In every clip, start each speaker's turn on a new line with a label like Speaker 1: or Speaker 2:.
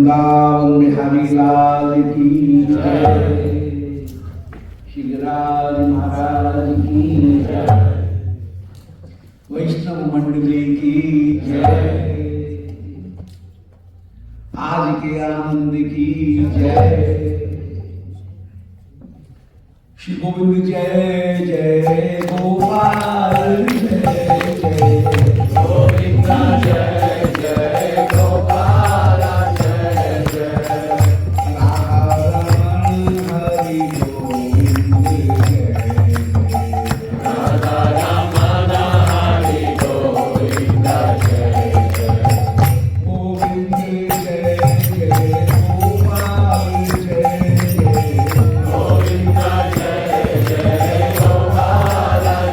Speaker 1: वृंदावन बिहारी लाल की जय, श्री गिरिराज महाराज की जय, वैष्णव मंडली की जय, आज के आनंद की जय। श्री गोविंद जय जय गोपाल जय जय गोविंद जय जय गोपाल जय जय राधा रमण हरि गोविंद जय राधा रमण हरि गोविंद जय जय गोविंद जय जय गोपाल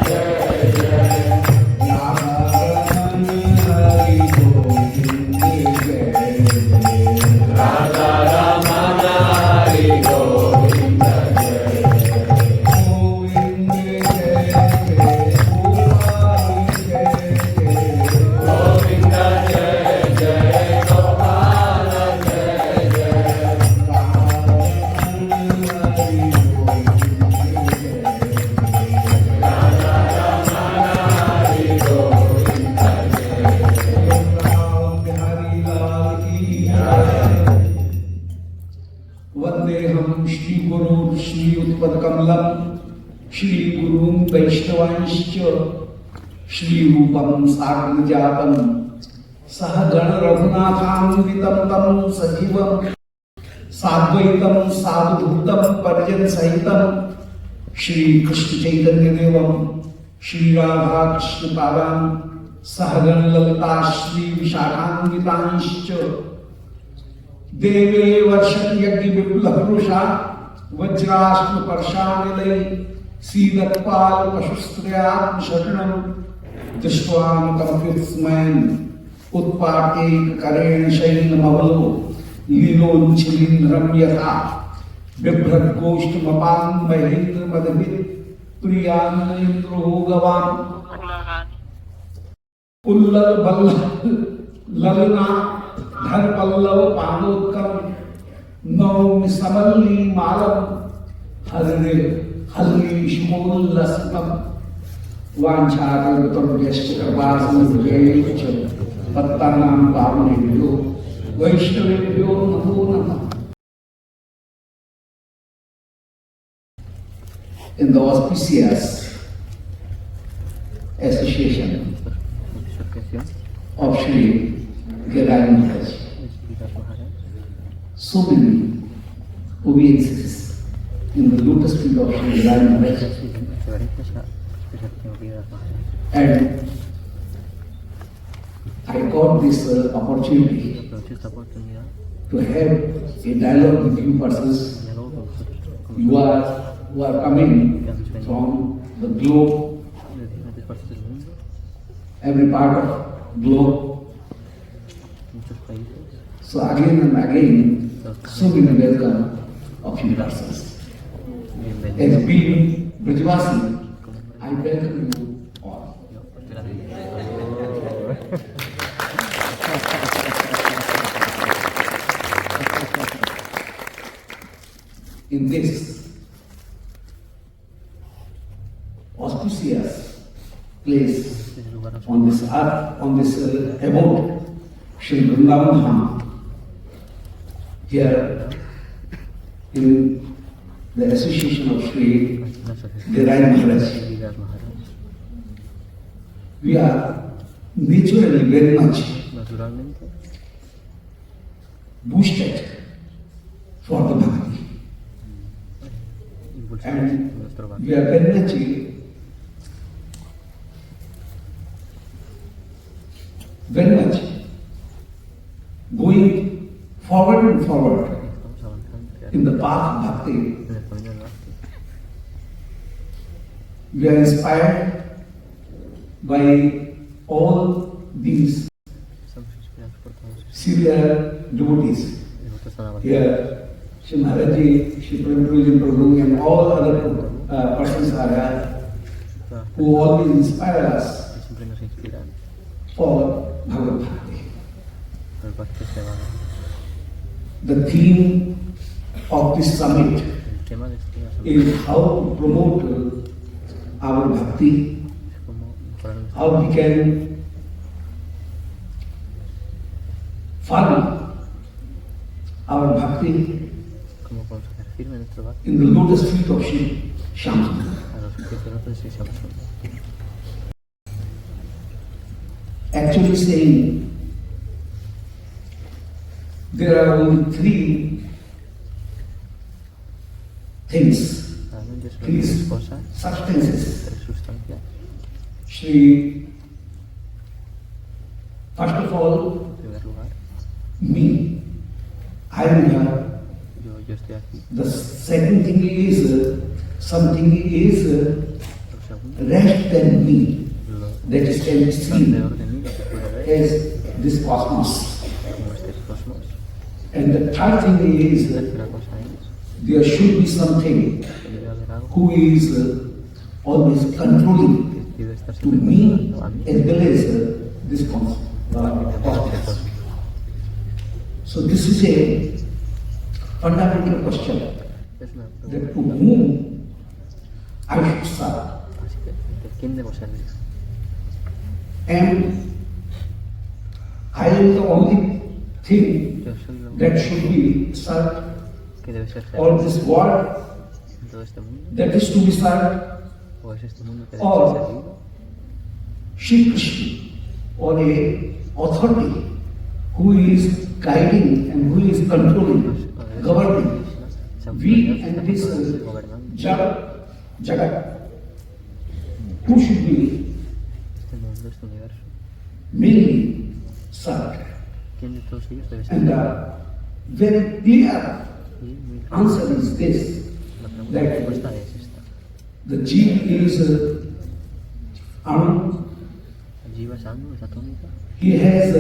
Speaker 1: जय जय गोविंद श्री गुरुं वैष्णवांश्च श्री रूपं साग्रजातं सह गण रघुनाथान्वितं तं सजीवं साद्वैतं सावधूतं परिजन सहितं श्री कृष्ण चैतन्य देवं श्री राधा कृष्ण पादां सह गण ललिता श्री विशाखान्वितांश्च देवे वर्षं यज्ञ विपुलपुरुषा वज्राश्म पर्शानिलय सीदत्पाल पशुस्त्रयात्म शरणं दृष्ट्वां कम्पितस्मयन् उत्पाटेक करेण शैलमवलो लीलोच्छिलीन्द्रं यथा बिभ्रद्गोष्ठमपां महेन्द्रमदभिः प्रियान्नेन्द्रो गवान् उल्लल बल्लभ ललना धर पल्लव पादोत्कम नौमि समल्ली मालम हरे हल्ली शुमोल्लसतम वाञ्छाकल्पतरुभ्यश्च कृपासिन्धुभ्यश्च पत्तानां पावनेभ्यो वैष्णवेभ्यो नमो नमः। In the auspicious association of Sri Giriraj Maharaj, so many obeisances in the lotus feet of Sri Giriraj Maharaj, and I got this opportunity to have a dialogue with you persons. You are coming from the globe, every part of globe. So again and again, so many welcome of you persons. As being Brajvasi, I welcome you all. In this auspicious place on this earth, on this abode, Shri Vrindavan Dham, here in the association of Sri Giriraj Maharaj, we are naturally very much boosted for the bhakti, and we are very much going forward and forward in the path of bhakti. We are inspired by all these serial devotees. Here, Shri Maharaji, Shri Prabhuji Prabhu, and all other persons are here who always inspire us for Bhagavad Bhakti. the theme of this summit
Speaker 2: El tema de este asunto
Speaker 1: is how to promote our bhakti,
Speaker 2: es cómo mejorar nuestra
Speaker 1: how we can follow our bhakti
Speaker 2: cómo podemos hacer firme nuestro bhakti
Speaker 1: in the lotus feet of Shri Shyam.
Speaker 2: a los pies de nosotros y seamos uno.
Speaker 1: Actually saying, there are only three things,
Speaker 2: Realmente son
Speaker 1: three
Speaker 2: tres cosas,
Speaker 1: substances.
Speaker 2: tres sustancias.
Speaker 1: Shri, first of all,
Speaker 2: En primer lugar,
Speaker 1: me, I am here.
Speaker 2: yo estoy aquí.
Speaker 1: The second thing is, something is
Speaker 2: Lo segundo,
Speaker 1: less than me,
Speaker 2: lo
Speaker 1: that is can be seen
Speaker 2: alrededor de mí, lo que puedo ver,
Speaker 1: as this cosmos.
Speaker 2: como este cosmos.
Speaker 1: And the third thing
Speaker 2: La
Speaker 1: is,
Speaker 2: tercera cosa es
Speaker 1: there should be something
Speaker 2: que debe haber algo
Speaker 1: who is always controlling
Speaker 2: que debe estar
Speaker 1: to
Speaker 2: siempre
Speaker 1: me
Speaker 2: controlando a mí.
Speaker 1: as well as this cosmos. So this is a fundamental question
Speaker 2: Es una
Speaker 1: that
Speaker 2: pregunta.
Speaker 1: to whom I should serve.
Speaker 2: Así que, ¿de quién debo servir?
Speaker 1: And I am the only thing
Speaker 2: Yo soy lo
Speaker 1: that should be served.
Speaker 2: que debe ser
Speaker 1: All
Speaker 2: servido
Speaker 1: this world
Speaker 2: en todo este mundo,
Speaker 1: that is to be served,
Speaker 2: o es este mundo que debe
Speaker 1: or
Speaker 2: ser servido,
Speaker 1: Shri Krishna, or a authority who is guiding and who is controlling, governing. We and this Jagat, who should be
Speaker 2: este mundo, este universo.
Speaker 1: mainly served.
Speaker 2: ¿Quién de todos ellos debe ser
Speaker 1: And
Speaker 2: servido?
Speaker 1: the very clear
Speaker 2: Y mi
Speaker 1: answer is this,
Speaker 2: la pregunta, la respuesta
Speaker 1: that
Speaker 2: es esta.
Speaker 1: the Jeev is Anu,
Speaker 2: El jiva es anu, es atómica,
Speaker 1: he has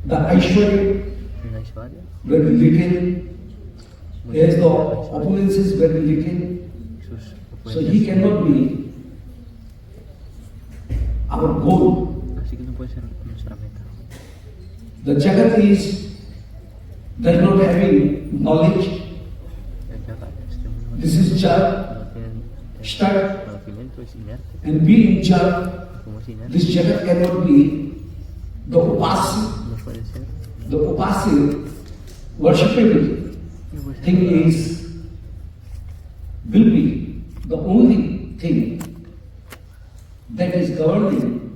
Speaker 1: the Aishwarya,
Speaker 2: una Aishwarya,
Speaker 1: very little, he has the opulences, very little,
Speaker 2: sus
Speaker 1: so he cannot be our goal.
Speaker 2: así que no puede ser nuestra meta.
Speaker 1: The Jagat does not having knowledge.
Speaker 2: El Jagat, este mundo
Speaker 1: This is Jat,
Speaker 2: no tiene
Speaker 1: Start,
Speaker 2: conocimiento, es inerte,
Speaker 1: and being Jat,
Speaker 2: como es inerte,
Speaker 1: this Jagat cannot be the upasi,
Speaker 2: no puede ser,
Speaker 1: the upasi worshipable
Speaker 2: no puede ser
Speaker 1: thing is, will be the only thing that is governing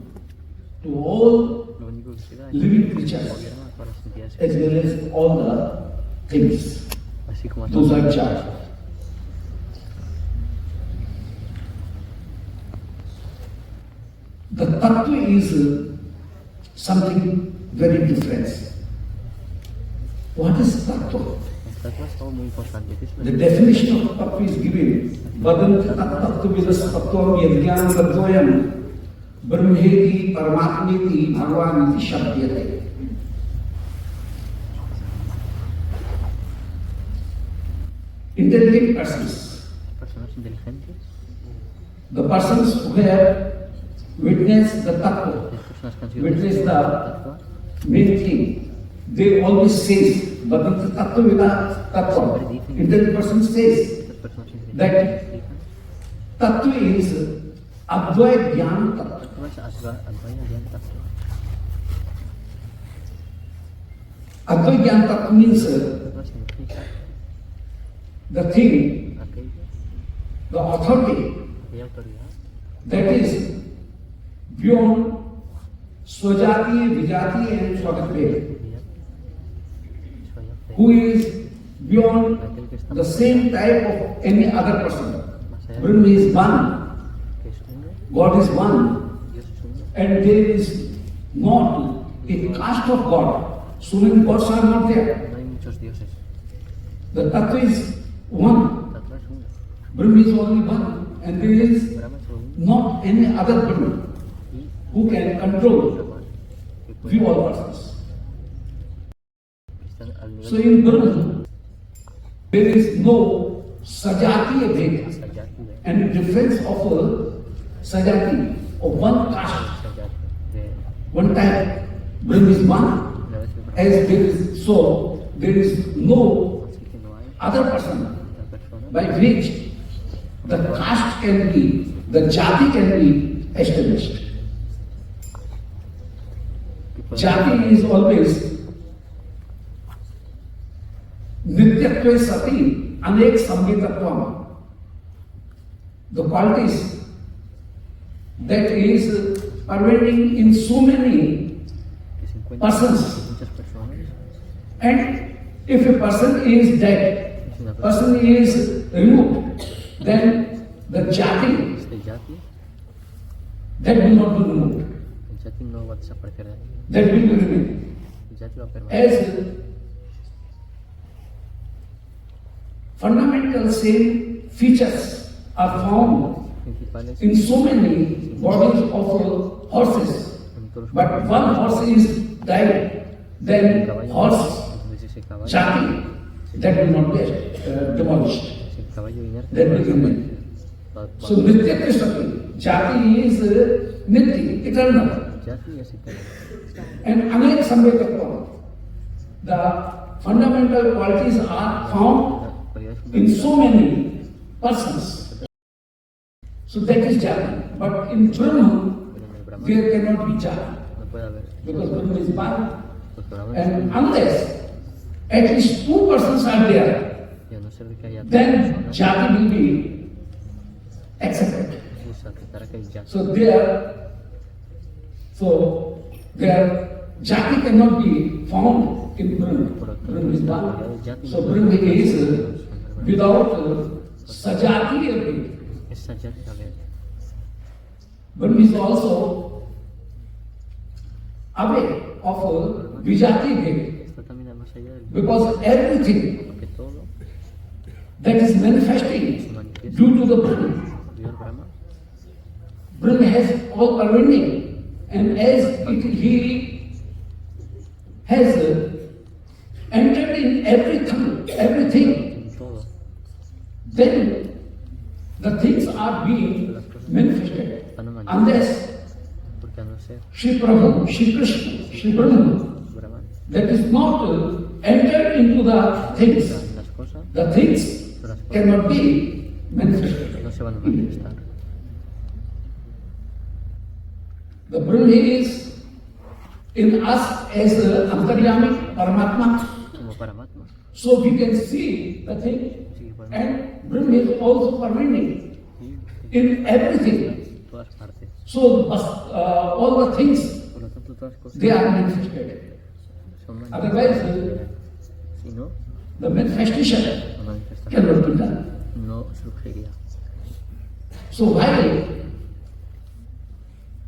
Speaker 1: to all
Speaker 2: lo único que se da es
Speaker 1: living creatures
Speaker 2: gobierna para las entidades
Speaker 1: as well as all the things.
Speaker 2: así como a
Speaker 1: Those
Speaker 2: todos
Speaker 1: are
Speaker 2: los
Speaker 1: Jat. The tattva is something very different. What is tattva?
Speaker 2: Estas cosas es algo muy importante. ¿Qué es
Speaker 1: The definition of tattva is given. Vadanti tattva vidas tattvam yadgyam tadvayam brahmeti paramatmeti bhagavaniti shabdyate. Intelligent persons,
Speaker 2: personas inteligentes,
Speaker 1: the persons who have witnessed the tattva,
Speaker 2: las personas que han sido
Speaker 1: witnessed
Speaker 2: testigos del
Speaker 1: the
Speaker 2: tattva,
Speaker 1: main thing, they always says, Vadanti tattva vida tattva. Intelligent person says
Speaker 2: estas personas inteligentes
Speaker 1: that
Speaker 2: explican
Speaker 1: tattva is advaya jnana tattva.
Speaker 2: tattva es advaya jnana tattva.
Speaker 1: Advaya jnana tattva means
Speaker 2: Tattva significa
Speaker 1: the thing,
Speaker 2: aquello,
Speaker 1: the authority
Speaker 2: aquella autoridad
Speaker 1: that is beyond swajati, vijati and swagatve, who is beyond the same type of any other person. Brahma is one,
Speaker 2: que es uno,
Speaker 1: God is one,
Speaker 2: Dios es uno,
Speaker 1: and there is not a caste of God. So many gods are not there.
Speaker 2: no hay muchos dioses.
Speaker 1: The tattva is one,
Speaker 2: Tattva es uno,
Speaker 1: Brahma is only one, and there is
Speaker 2: Brahma es uno
Speaker 1: not any other Brahma
Speaker 2: y
Speaker 1: who can control
Speaker 2: Brahman que puede
Speaker 1: few all persons.
Speaker 2: estar al nivel
Speaker 1: So in Brahma, there is no sajati bheda,
Speaker 2: Sayati de
Speaker 1: and difference of a sajati of one caste,
Speaker 2: Sayati de
Speaker 1: one type. Brahma is one,
Speaker 2: una vez que
Speaker 1: as there is so there is no
Speaker 2: Así que no hay
Speaker 1: other person
Speaker 2: otra persona
Speaker 1: by which the caste can be, the jati can be established.
Speaker 2: que pueda
Speaker 1: Jati is always nityatve sati anek samvetatvam. The qualities that is pervading in so many
Speaker 2: que se encuentran
Speaker 1: persons.
Speaker 2: en muchas personas.
Speaker 1: And if a person is dead, person is removed, then the jati,
Speaker 2: Este yati,
Speaker 1: that will not be removed.
Speaker 2: el yati no va a desaparecer de ahí.
Speaker 1: That will be remain.
Speaker 2: El yati va a permanecer.
Speaker 1: As fundamental same features are found
Speaker 2: Principales
Speaker 1: in so many bodies of horses.
Speaker 2: en todos los
Speaker 1: But one horse is died, then horse
Speaker 2: entonces ese caballo,
Speaker 1: jati, that will not be demolished.
Speaker 2: ese caballo inerte
Speaker 1: That will remain.
Speaker 2: va
Speaker 1: So Nitya Krishna, jati is nitya, eternal.
Speaker 2: yati es eterno.
Speaker 1: And Anek Samvetatvam, the fundamental qualities are found in so many persons. So that is jati. But in Brahma,
Speaker 2: Pero en el Brahman
Speaker 1: there cannot be jati.
Speaker 2: no puede haber,
Speaker 1: Because Brahma is one.
Speaker 2: porque Brahman
Speaker 1: And unless at least two persons are there,
Speaker 2: y a no ser de que haya
Speaker 1: then
Speaker 2: personas,
Speaker 1: jati will be accepted.
Speaker 2: se aceptará que hay yati.
Speaker 1: So their jati cannot be found in Brahma. Brahma is one. So Brahma is without sajati abhi.
Speaker 2: Esa yati a ver,
Speaker 1: Brahma is also away of vijati abhi.
Speaker 2: está también más allá del
Speaker 1: Because everything
Speaker 2: porque todo
Speaker 1: that is manifesting due to the Brahma,
Speaker 2: Dios Brahma
Speaker 1: Brahma has all pervading, and as he has entered in everything,
Speaker 2: en todo,
Speaker 1: then the things are being manifested. Unless
Speaker 2: porque a no ser
Speaker 1: Shri Prabhu, Shri Krishna, Shri Brahma,
Speaker 2: Brahman
Speaker 1: that is not entered into the things,
Speaker 2: en las cosas
Speaker 1: the things cannot be manifested.
Speaker 2: no se van a manifestar.
Speaker 1: The Brahma is in us as Antaryami, Paramatma.
Speaker 2: Como Paramatma,
Speaker 1: So we can see the thing.
Speaker 2: así que podemos
Speaker 1: And Brahma is also pervading in everything.
Speaker 2: en todas partes.
Speaker 1: So all the things,
Speaker 2: Por lo tanto, todas las cosas
Speaker 1: they are manifested.
Speaker 2: son
Speaker 1: Otherwise,
Speaker 2: manifestaciones. Si no,
Speaker 1: the manifestation
Speaker 2: la manifestación
Speaker 1: cannot be done.
Speaker 2: no surgiría.
Speaker 1: So while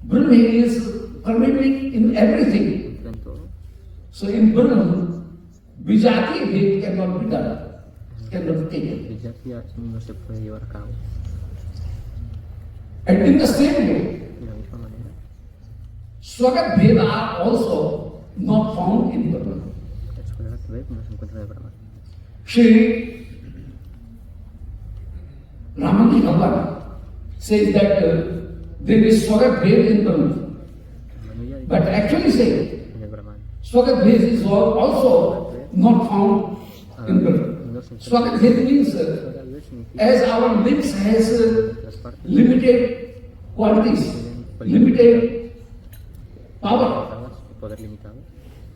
Speaker 1: Brahma is pervading in everything,
Speaker 2: Entra en todo.
Speaker 1: so in Brahma, Vijati bhed cannot be done, cannot be taken.
Speaker 2: El yati no se puede llevar a cabo.
Speaker 1: And in the same way,
Speaker 2: De la misma manera,
Speaker 1: Swagat bhed are also not found in Brahma.
Speaker 2: la escuela que ve no se encuentra de Brahman.
Speaker 1: Shri Ramani Bhagavan says that there is Swagat bhed in Brahma.
Speaker 2: Manuya
Speaker 1: But actually saying,
Speaker 2: en el Brahman.
Speaker 1: Swagat bhed is also not found in Brahma. Swagat bhed means as our limbs has
Speaker 2: Las partes
Speaker 1: limited qualities, limited power.
Speaker 2: poder limitado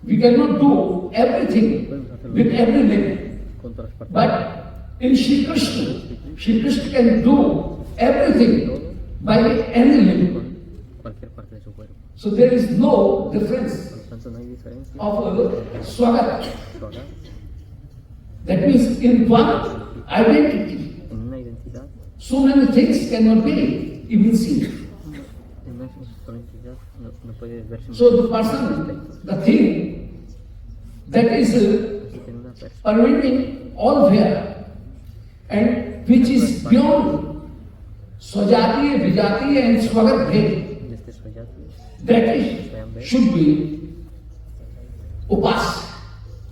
Speaker 1: We cannot do everything with every limb.
Speaker 2: con todas las partes.
Speaker 1: But in Shri Krishna can do everything by any limb.
Speaker 2: Con cualquier parte de su cuerpo.
Speaker 1: So there is no difference
Speaker 2: Por lo tanto, no hay diferencia
Speaker 1: of Swagat.
Speaker 2: su hogar
Speaker 1: That means in one identity,
Speaker 2: en una identidad,
Speaker 1: so many things cannot be even seen.
Speaker 2: en una sola identidad no puede verse
Speaker 1: So the person, the thing that is
Speaker 2: así que en una persona
Speaker 1: pervading all where and which is beyond Swajati, Vijati and Swagat bhed,
Speaker 2: de este soyati
Speaker 1: that is, should be upas.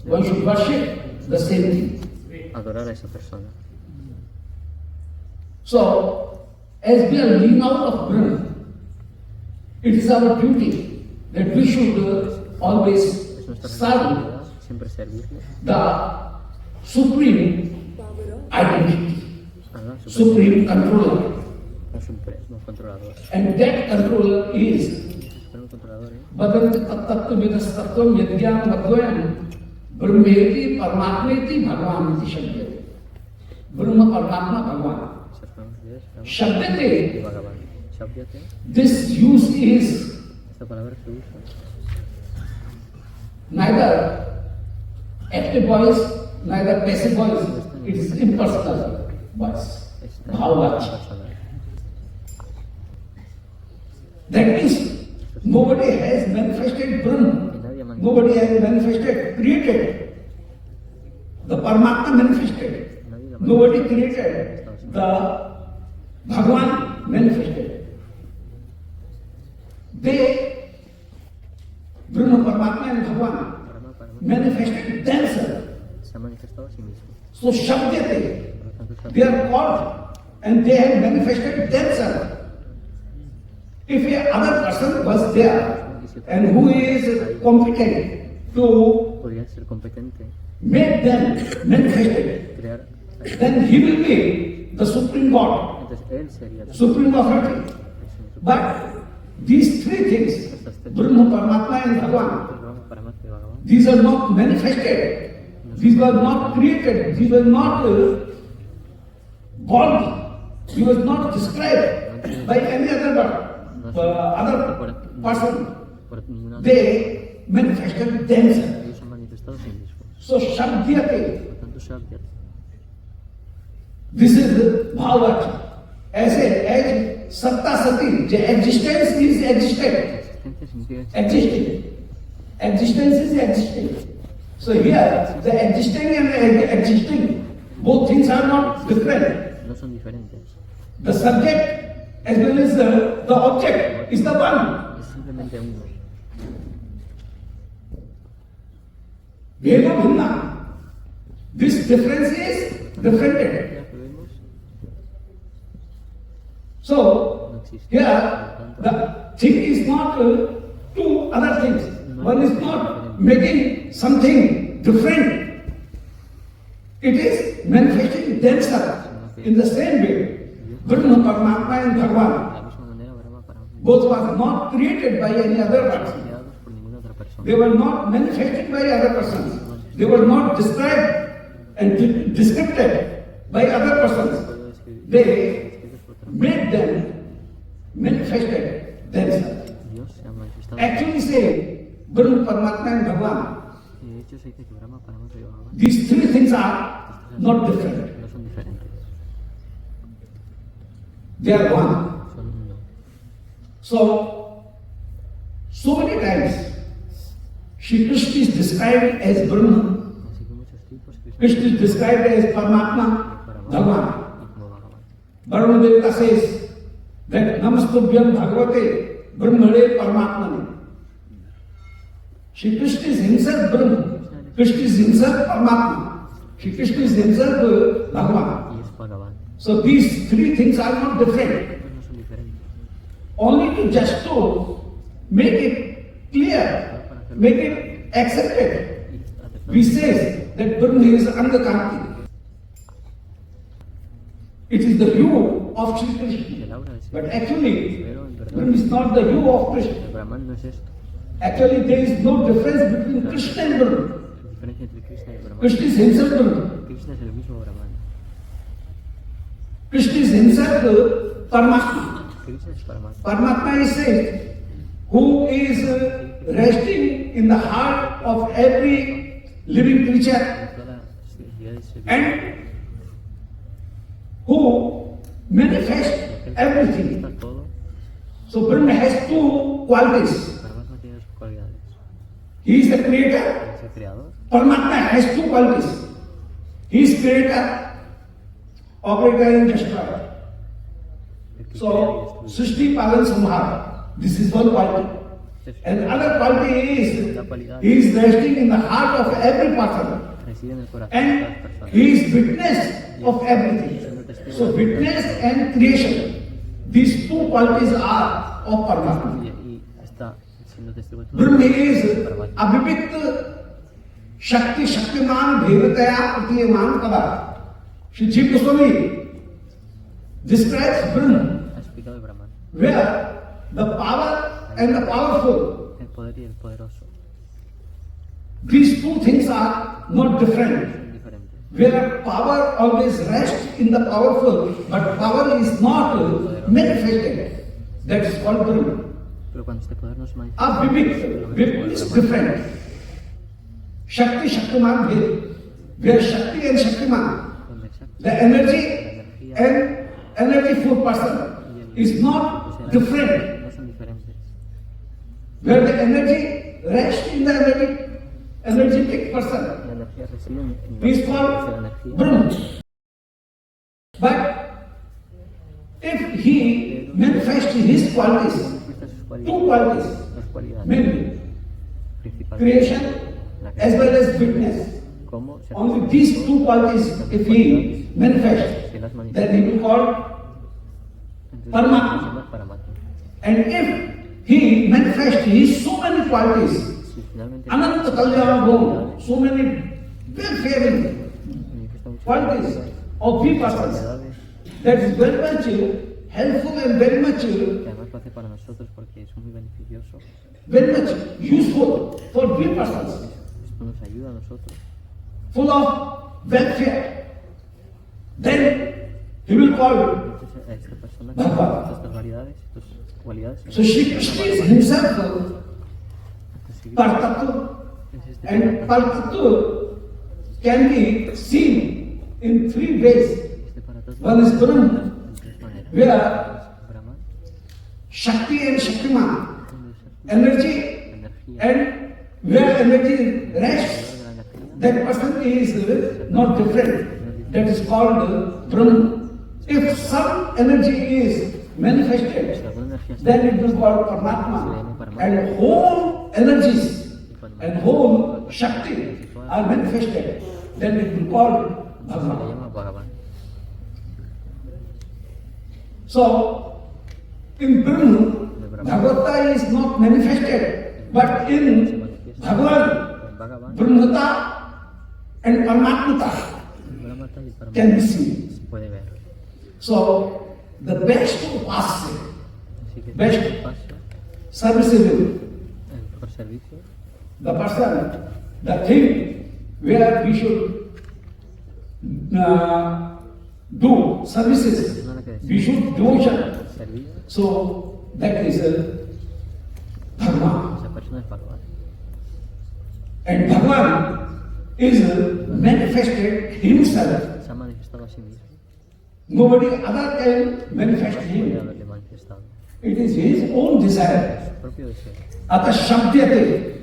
Speaker 1: One should worship the same thing.
Speaker 2: adorar a esa persona.
Speaker 1: So, as we are living out of Brahma, it is our duty that we should always
Speaker 2: Es nuestra
Speaker 1: serve
Speaker 2: responsabilidad siempre servirle
Speaker 1: the supreme identity,
Speaker 2: al
Speaker 1: supreme controller.
Speaker 2: supremo controlador.
Speaker 1: And that controller is
Speaker 2: Ese supremo controlador es
Speaker 1: Bhadanti tattva vidastatvam yadgyam vadvayam brahmeti parmatmeti bhagwan iti shabdate. Brahma Paramatma Bhagwan. Shabdate.
Speaker 2: Shabdate.
Speaker 1: This use is
Speaker 2: Esta palabra se usa
Speaker 1: neither active voice, neither passive voice. It is impersonal voice. Bhavachi. That means nobody has manifested Brahma. Nobody has manifested, created. The Paramatma manifested. Nobody created. The Bhagwan manifested. They, Brahma, Paramatma and Bhagwan, manifested themselves. So Shabdate, they are called and they have manifested themselves. If a other person was there and who is competent to make them manifested, then he will be the Supreme God, Supreme Authority. But these three things, Brahma, Paramatma and Bhagwan, these are not manifested, these were not created, these were not born, these were not described by any other person. They manifested themselves. So Shabdyate, this is Bhavachi. As Satta Sati, the existence is existed. Existence is existing. So here, the existing and the existing, both things are not different. The subject as well as the object is the one. Bheda-abheda. This difference is different. So, here the thing is not two other things. One is not making something different. It is manifesting themselves in the same way. Brahma, Paramatma and Bhagwan, both were not created by any other person. They were not manifested by other persons. They were not described and described by other persons. They made them manifested themselves. Actually say Brahma, Paramatma and Bhagwan. These three things are not different. They are one. So many times Shri Krishna is described as Brahma, Krishna is described as Paramatma, Bhagwan. Varuna Devata says that Namastubhyam Bhagavate Brahmane Paramatmane. Shri Krishna is himself Brahma, Krishna is himself Paramatma, Shri Krishna is himself Bhagavan. So these three things are not different. Only to just to make it clear, make it accepted, we say that Brahma is Angakanti. It is the view of Shri Krishna. But actually, Brahma is not the view of Krishna. Actually, there is no difference between Krishna and Brahma. Krishna is himself Brahma. Krishna is himself Paramatma. Paramatma is said, who is resting in the heart of every living creature and who manifests everything. So Brahma has two qualities. He is the creator. Paramatma has two qualities. He is creator, operator and destroyer. So Srishti Palan Samhara, this is one quality. And another quality is he is resting in the heart of every person. And he is witness of everything. So witness and creation, these two qualities are of Paramatma. Brahma is Abhivit Shakti Shaktiman Bhedataya Pratiyaman Pada. Shri Jiva Goswami describes Brahman,
Speaker 2: Ha explicado el Brahman,
Speaker 1: where the power and the powerful,
Speaker 2: el poder y el poderoso,
Speaker 1: these two things are not different.
Speaker 2: son diferentes.
Speaker 1: Where power always rests in the powerful, but power is not manifested. That is called Brahman.
Speaker 2: Pero cuando este poder no se manifiesta,
Speaker 1: Vivek is different. Shakti Shaktiman Bhed. Where Shakti and Shaktiman,
Speaker 2: donde exacto,
Speaker 1: the energy and energyful person is not different.
Speaker 2: no son diferentes.
Speaker 1: Where the energy rests in the energetic person
Speaker 2: La energía reside en
Speaker 1: is
Speaker 2: la
Speaker 1: called
Speaker 2: energía.
Speaker 1: Brahman. But if he manifests his qualities,
Speaker 2: Manifiesta sus
Speaker 1: two
Speaker 2: cualidades,
Speaker 1: qualities,
Speaker 2: dos cualidades
Speaker 1: mainly
Speaker 2: principales.
Speaker 1: creation
Speaker 2: La
Speaker 1: as well as witness.
Speaker 2: cómo se
Speaker 1: Only these two qualities, if he manifests,
Speaker 2: si las
Speaker 1: then
Speaker 2: manifiesta,
Speaker 1: he will call
Speaker 2: entonces
Speaker 1: Paramatma.
Speaker 2: se llama Paramatma.
Speaker 1: And if he manifests his so many qualities,
Speaker 2: Si finalmente
Speaker 1: Ananta Kalyana Bhom, so many welfaring
Speaker 2: manifiesta muchas
Speaker 1: qualities of three persons,
Speaker 2: cualidades
Speaker 1: that is very much helpful and very much
Speaker 2: que además lo hace para nosotros porque es muy beneficioso,
Speaker 1: useful for three persons,
Speaker 2: esto nos ayuda a nosotros,
Speaker 1: full of welfare. Then he will call.
Speaker 2: entonces a esta persona que
Speaker 1: Bhava.
Speaker 2: tiene estas variedades, estas cualidades,
Speaker 1: So Shri Krishna is himself
Speaker 2: entonces,
Speaker 1: Partattva,
Speaker 2: es este
Speaker 1: and Partattva can be seen in three ways.
Speaker 2: este Paratatva
Speaker 1: One is Brahman,
Speaker 2: en tres maneras.
Speaker 1: where
Speaker 2: Brahman,
Speaker 1: Shakti and Shaktiman,
Speaker 2: donde es
Speaker 1: energy,
Speaker 2: energía,
Speaker 1: and where energy rests,
Speaker 2: de la energía,
Speaker 1: that person is not different. That is called Brahman. If some energy is manifested,
Speaker 2: si alguna energía está
Speaker 1: then it will call Paramatma. And whole energies and whole Shakti are manifested, then it will call
Speaker 2: se le
Speaker 1: Bhagavan.
Speaker 2: llama Bhagavan.
Speaker 1: So, in Brahman, Bhagavata is not manifested, but in Bhagavan,
Speaker 2: En Bhagavan,
Speaker 1: Brahmata and Paramatmata
Speaker 2: Brahmata y Paramatma
Speaker 1: can be seen.
Speaker 2: se puede ver.
Speaker 1: So, the best upasya,
Speaker 2: Así que
Speaker 1: Best.
Speaker 2: el paso,
Speaker 1: serviceable,
Speaker 2: el mejor servicio,
Speaker 1: the person, the thing where we should do services, we should devotion.
Speaker 2: servir,
Speaker 1: So, that is Dharma.
Speaker 2: esa persona es Bhagavan.
Speaker 1: And Bhagavan is manifested himself.
Speaker 2: Se ha manifestado a sí mismo,
Speaker 1: Nobody other can manifest
Speaker 2: puede
Speaker 1: him.
Speaker 2: haberle manifestado.
Speaker 1: It is his own desire.
Speaker 2: Su propio deseo.
Speaker 1: Ata Shabdyate,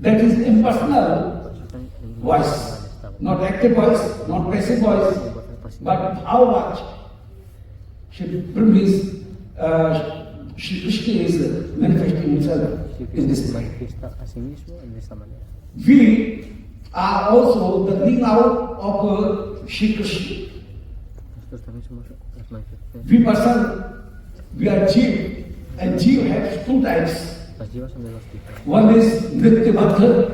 Speaker 1: that is impersonal
Speaker 2: Por eso está en
Speaker 1: voice,
Speaker 2: estado.
Speaker 1: not active voice, not passive voice,
Speaker 2: En voz pasiva.
Speaker 1: but how much Shri Brahma is, Shri Krishna is manifesting himself
Speaker 2: Sí,
Speaker 1: in
Speaker 2: que
Speaker 1: this
Speaker 2: se
Speaker 1: way.
Speaker 2: manifiesta a sí mismo de esta manera.
Speaker 1: We are also the living out of Shri Krishna.
Speaker 2: Nosotros también somos las manifestaciones.
Speaker 1: We person, we are Jeev, and Jeev has two types.
Speaker 2: Las jivas son de dos tipos.
Speaker 1: One is Nitya Bhatta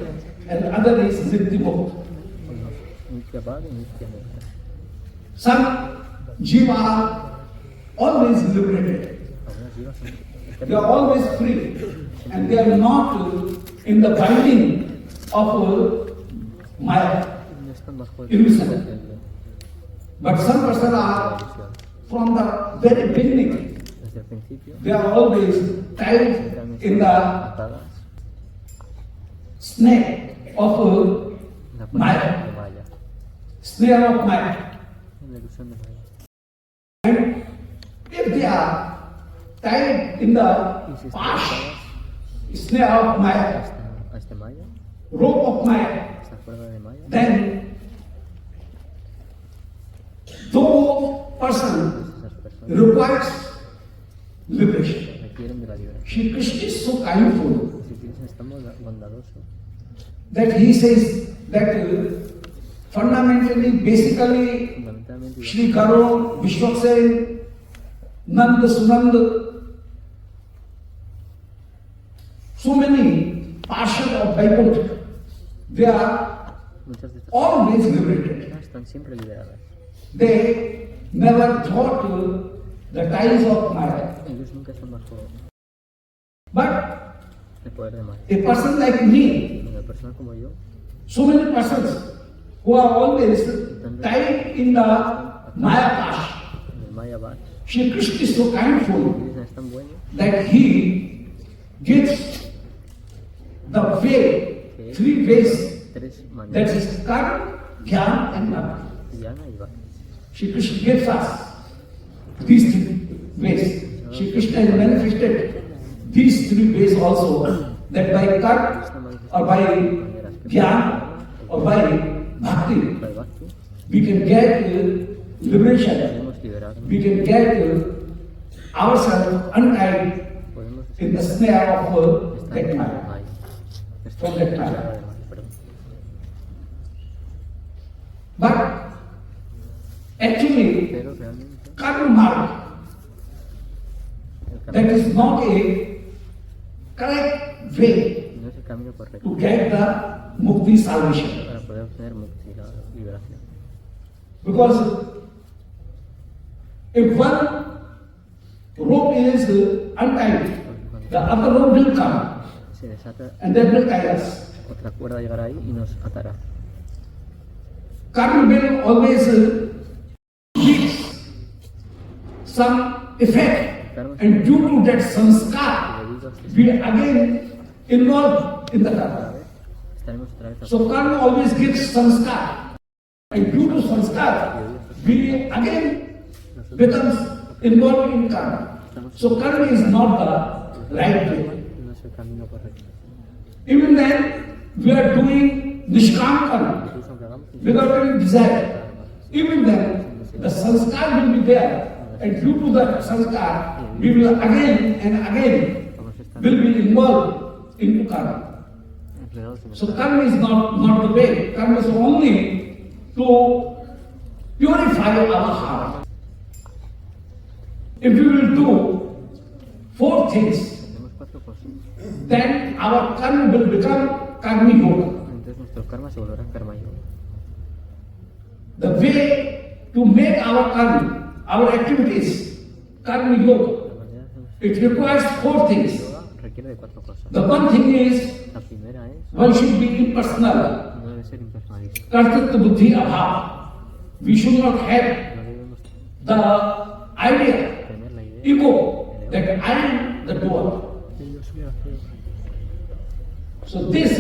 Speaker 1: and the other is Nitya Mukta.
Speaker 2: Unos Nitya Bhad y Nitya Mukta.
Speaker 1: Some Jeev are always liberated.
Speaker 2: Algunas jivas son
Speaker 1: They are always free and they are not in the binding of Maya.
Speaker 2: no están bajo el
Speaker 1: Illusion. But some person are from the very beginning.
Speaker 2: desde el principio,
Speaker 1: They are always tied in the
Speaker 2: atadas
Speaker 1: snake of
Speaker 2: en la puerta
Speaker 1: Maya,
Speaker 2: de Maya,
Speaker 1: snare of Maya.
Speaker 2: en la ilusión de Maya.
Speaker 1: And if they are tied in the
Speaker 2: Y si están
Speaker 1: past
Speaker 2: atadas
Speaker 1: snare of Maya,
Speaker 2: a este Maya,
Speaker 1: rope of Maya,
Speaker 2: esta cuerda de Maya,
Speaker 1: then those person
Speaker 2: esas personas
Speaker 1: requires liberation.
Speaker 2: requieren de la liberación.
Speaker 1: Shri Krishna is so kindful
Speaker 2: Si Krishna es tan bondadoso,
Speaker 1: that he says that fundamentally, basically,
Speaker 2: fundamentalmente,
Speaker 1: Shri Karun, Vishwasen, Nanda Sunanda, so many partial of Vaikuntha, they are
Speaker 2: Muchas de estas
Speaker 1: always liberated.
Speaker 2: personas están siempre liberadas.
Speaker 1: They never thought the ties of Maya.
Speaker 2: Ellos nunca están bajo
Speaker 1: But
Speaker 2: el poder de Maya.
Speaker 1: a person like me,
Speaker 2: Una persona como yo,
Speaker 1: so many persons who are always tied in the Maya path.
Speaker 2: en el Maya Bhatta,
Speaker 1: Shri Krishna is so kindful
Speaker 2: Krishna es tan bueno
Speaker 1: that he gives the way, three ways,
Speaker 2: tres
Speaker 1: that
Speaker 2: maneras,
Speaker 1: is karma, jnana and bhakti.
Speaker 2: Dhyana y Bhakti.
Speaker 1: Shri Krishna gives us these three ways. Shri Krishna has manifested these three ways also, that by karma or by jnana or by bhakti,
Speaker 2: By Bhakti
Speaker 1: we can get liberation.
Speaker 2: podemos liberarnos,
Speaker 1: We can get ourselves untied
Speaker 2: podemos
Speaker 1: in the snare of
Speaker 2: estar
Speaker 1: that
Speaker 2: en
Speaker 1: Maya.
Speaker 2: Maya.
Speaker 1: From that
Speaker 2: Estar
Speaker 1: Maya.
Speaker 2: de Maya, perdón.
Speaker 1: But actually,
Speaker 2: Pero realmente
Speaker 1: karma marg,
Speaker 2: el
Speaker 1: that
Speaker 2: camino
Speaker 1: is not a correct way
Speaker 2: no es el camino correcto
Speaker 1: to get the mukti salvation.
Speaker 2: para poder obtener mukti, la liberación.
Speaker 1: Because if one rope is untied, the other rope will come
Speaker 2: Se desata
Speaker 1: and that will tie us.
Speaker 2: otra cuerda, llegará ahí y nos atará.
Speaker 1: Karma will always give some effect, and due to that sanskar, we again involved in the karma.
Speaker 2: Estaremos otra vez
Speaker 1: So karma always gives sanskar, and due to sanskar, we again becomes involved in karma. So karma is not the right way.
Speaker 2: no es el camino correcto.
Speaker 1: Even then, we are doing nishkam karma
Speaker 2: Incluso aunque hagamos
Speaker 1: without any desire. Even then, the sanskar will be there, and due to the sanskar, we will again and again
Speaker 2: vamos a estar
Speaker 1: will be involved into karma.
Speaker 2: enredados en el
Speaker 1: So karma is not the way. Karma is only to purify our heart. If we will do four things,
Speaker 2: Tenemos cuatro cosas.
Speaker 1: then our karma will become karma yoga.
Speaker 2: Entonces nuestro karma se volverá karma yoga.
Speaker 1: The way to make our karma, our activities, karma yoga,
Speaker 2: La manera de hacer
Speaker 1: it requires four things.
Speaker 2: yoga requiere de cuatro cosas.
Speaker 1: The one thing is,
Speaker 2: La primera es,
Speaker 1: one should be impersonal.
Speaker 2: no debe ser impersonalista.
Speaker 1: Kartatva buddhi abhav. We should not have
Speaker 2: No debemos
Speaker 1: the idea,
Speaker 2: tener la idea
Speaker 1: ego, that I am the doer.
Speaker 2: de yo soy hacer.
Speaker 1: So this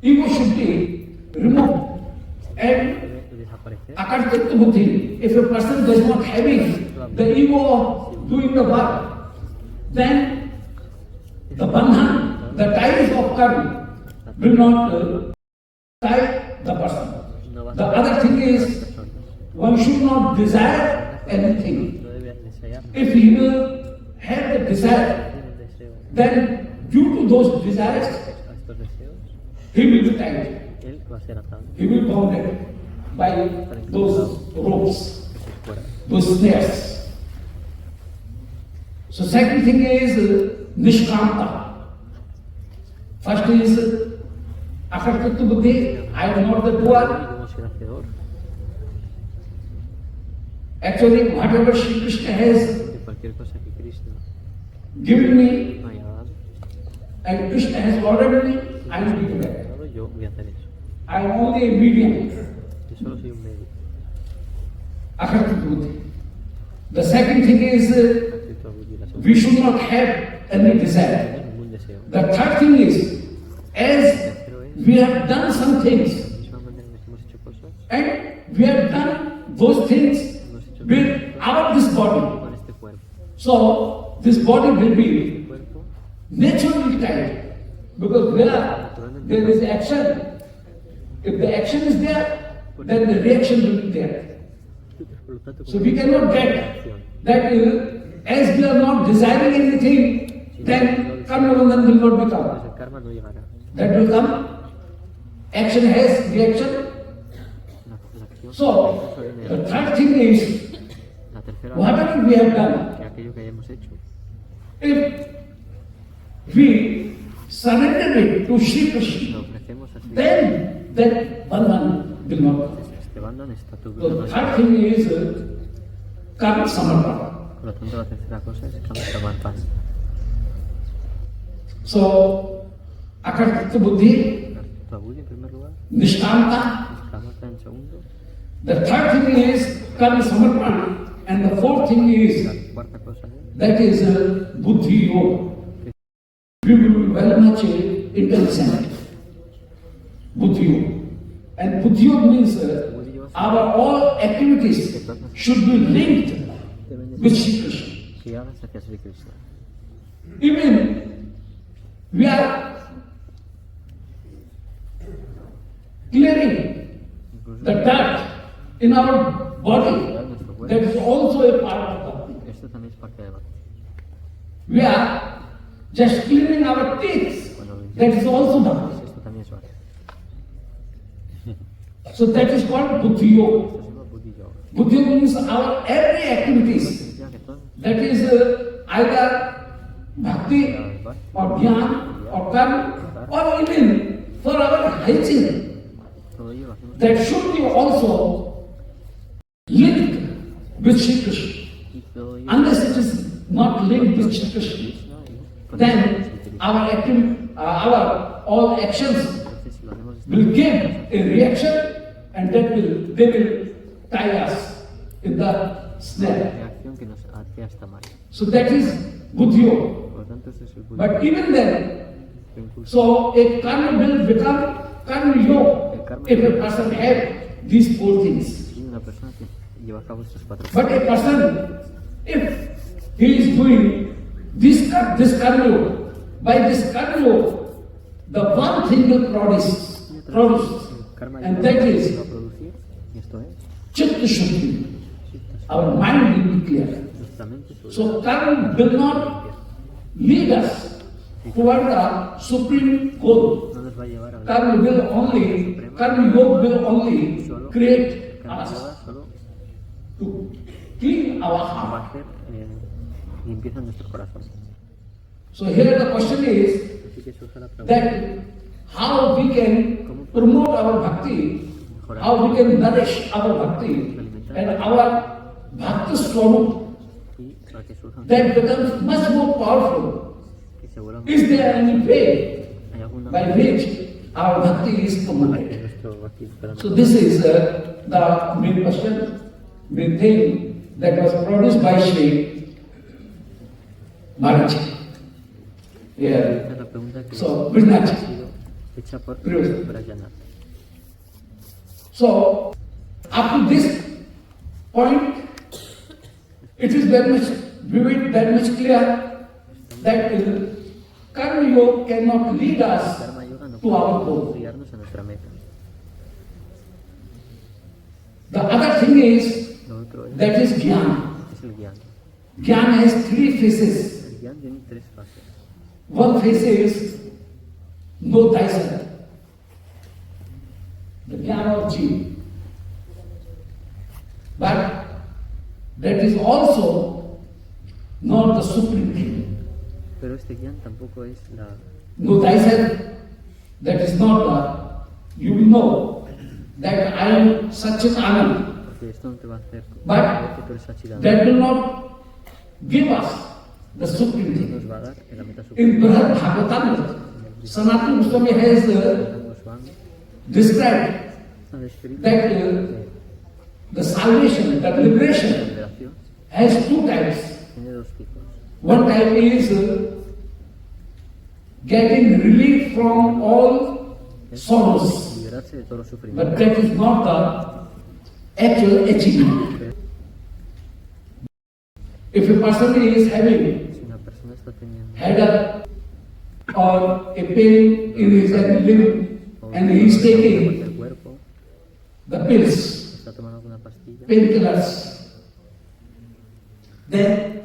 Speaker 1: ego should be removed. And
Speaker 2: Debe desaparecer.
Speaker 1: akartatva buddhi, if a person does not having the ego of doing the work, then the bandhan, the ties of karma will not tie the person.
Speaker 2: No va a
Speaker 1: The
Speaker 2: ser
Speaker 1: other thing is,
Speaker 2: persona.
Speaker 1: one should not desire anything.
Speaker 2: No debe desear.
Speaker 1: If he will have the desire,
Speaker 2: Tiene el deseo
Speaker 1: then due to those desires,
Speaker 2: a estos deseos,
Speaker 1: he will be tied.
Speaker 2: él va a ser atado.
Speaker 1: He will be bounded by those ropes,
Speaker 2: Esas cuerdas.
Speaker 1: those snares. So second thing is nishkamta. First is akartatva buddhi, I am not the
Speaker 2: Y
Speaker 1: doer.
Speaker 2: debemos ser hacedor.
Speaker 1: Actually, whatever Shri Krishna has
Speaker 2: De cualquier cosa que Cristo
Speaker 1: given me
Speaker 2: me haya dado,
Speaker 1: and Krishna has ordered me, I will give that.
Speaker 2: dado, yo voy a hacer eso.
Speaker 1: I am only a medium.
Speaker 2: Yo solo soy un medio.
Speaker 1: Akartatva buddhi. The second thing is
Speaker 2: Achyuta buddhi, la segunda.
Speaker 1: we should not have any desire.
Speaker 2: No tener ningún deseo.
Speaker 1: The third thing is, as we have done some things,
Speaker 2: De la misma manera en que hemos hecho cosas,
Speaker 1: and we have done those things with this body.
Speaker 2: con este cuerpo.
Speaker 1: So this body will be
Speaker 2: El cuerpo
Speaker 1: naturally tied because where there is action, if the action is there, then the reaction will be there.
Speaker 2: por lo tanto,
Speaker 1: So we cannot get that as we are not desiring anything, then karma bandhan will not become.
Speaker 2: pues el karma no llegará.
Speaker 1: That will come. Action has reaction.
Speaker 2: La acción
Speaker 1: So
Speaker 2: viene
Speaker 1: the third thing is,
Speaker 2: la tercera,
Speaker 1: whatever we have done,
Speaker 2: que aquello que hayamos hecho,
Speaker 1: if we surrender it to Sri Krishna,
Speaker 2: lo ofrecemos a Sri
Speaker 1: then that bandhan will not.
Speaker 2: este bandhan está tu
Speaker 1: So the third thing is karma samarpana.
Speaker 2: Por lo tanto, la tercera cosa es karma samarpana.
Speaker 1: So, akarta buddhi,
Speaker 2: Tu buddhi en primer lugar,
Speaker 1: nishtanta.
Speaker 2: kamata en segundo,
Speaker 1: The third thing is karma samarpana, and the fourth thing is
Speaker 2: la cuarta cosa es
Speaker 1: that is buddhi yoga. We will be very much intelligent. Buddhi yoga. And buddhi yoga means our all activities should be linked with Sri Krishna.
Speaker 2: guiadas hacia Sri Krishna.
Speaker 1: Even we are clearing the dirt in our body. That is also a part of bhakti.
Speaker 2: Esto también es parte de Bhakti.
Speaker 1: We are just cleaning our teeth. That is also bhakti.
Speaker 2: Esto también es Bhakti.
Speaker 1: So that is called buddhi yoga.
Speaker 2: Esto se llama Buddhi Yoga.
Speaker 1: Buddhi yoga means our every activities.
Speaker 2: Significa que todo
Speaker 1: That is either bhakti or jnana or karma or even for our hygiene.
Speaker 2: todo ello lo hacemos
Speaker 1: That should be also linked with Sri Krishna.
Speaker 2: y todo ello
Speaker 1: Unless it is not linked with Sri Krishna,
Speaker 2: Krishna y con
Speaker 1: then our all actions
Speaker 2: entonces si lo hacemos
Speaker 1: will give a reaction, and they will tie us in the snare.
Speaker 2: reacción que nos hace hasta mal.
Speaker 1: So that is buddhi yoga.
Speaker 2: Por lo tanto, eso es el Buddhi.
Speaker 1: But even then,
Speaker 2: Que incluso
Speaker 1: so a karma will become karma yoga if a person have these four things.
Speaker 2: si una persona que lleva a cabo estos cuatro
Speaker 1: But a person, if he is doing this karma yoga, by this karma yoga, the one thing will produce,
Speaker 2: karma
Speaker 1: and
Speaker 2: yoga
Speaker 1: that
Speaker 2: va
Speaker 1: is
Speaker 2: a producir, y esto es,
Speaker 1: chitta shuddhi. Our mind will be clear.
Speaker 2: nuestra mente sobre
Speaker 1: So karma will not lead us toward the supreme goal.
Speaker 2: no nos va a llevar a la
Speaker 1: Karma yoga will only
Speaker 2: solo
Speaker 1: create
Speaker 2: karma
Speaker 1: us
Speaker 2: yoga solo
Speaker 1: to clean our
Speaker 2: va a
Speaker 1: heart.
Speaker 2: hacer limpieza en nuestro corazón.
Speaker 1: So here the question is
Speaker 2: Así que surge la pregunta,
Speaker 1: that how we can promote our bhakti, how we can nourish our bhakti and our bhakti swarup,
Speaker 2: y para que surja
Speaker 1: that becomes much more powerful.
Speaker 2: que se vuelva
Speaker 1: Is there any way
Speaker 2: hay alguna
Speaker 1: by which our bhakti is
Speaker 2: que
Speaker 1: promoted?
Speaker 2: nuestro bhakti pueda
Speaker 1: So this is the main question, main thing that was produced by Sri Maharaj. Yeah.
Speaker 2: Esa es la pregunta que
Speaker 1: So,
Speaker 2: ha
Speaker 1: Vrindavan.
Speaker 2: sido hecha por
Speaker 1: Prius.
Speaker 2: Brajanath.
Speaker 1: So, up to this point, it is very much vivid, very much clear that karma yoga cannot lead us
Speaker 2: Karma yoga no
Speaker 1: to our
Speaker 2: puede
Speaker 1: goal.
Speaker 2: guiarnos a nuestra meta.
Speaker 1: The other thing is
Speaker 2: Lo otro es,
Speaker 1: that is jnana.
Speaker 2: es el gyan.
Speaker 1: Jnana has three phases.
Speaker 2: El gyan tiene tres fases.
Speaker 1: One phase is know thyself, the jnana of Jiva. But that is also not the supreme thing.
Speaker 2: Pero este gyan tampoco es la
Speaker 1: Know thyself, that is not the, you will know that I am Satchitananda.
Speaker 2: porque esto no te va a hacer
Speaker 1: But
Speaker 2: ver que tú eres Sachidananda.
Speaker 1: that will not give us the supreme thing.
Speaker 2: Nos va a dar en la meta
Speaker 1: In
Speaker 2: suprema.
Speaker 1: Bhatta-abheda-tattva, Sanatana Gosvami has
Speaker 2: Gosvami
Speaker 1: described
Speaker 2: ha descrito
Speaker 1: that the salvation, the
Speaker 2: la
Speaker 1: liberation
Speaker 2: liberación
Speaker 1: has two types.
Speaker 2: tiene dos tipos.
Speaker 1: One type is getting relief from all sorrows,
Speaker 2: Liberarse de todo sufrimiento.
Speaker 1: but that is not the actual achievement. If a person is having
Speaker 2: Si una persona está teniendo
Speaker 1: headache or a pain in his limb and he is taking
Speaker 2: el cuerpo,
Speaker 1: the pills,
Speaker 2: está tomando alguna pastilla,
Speaker 1: painkillers, then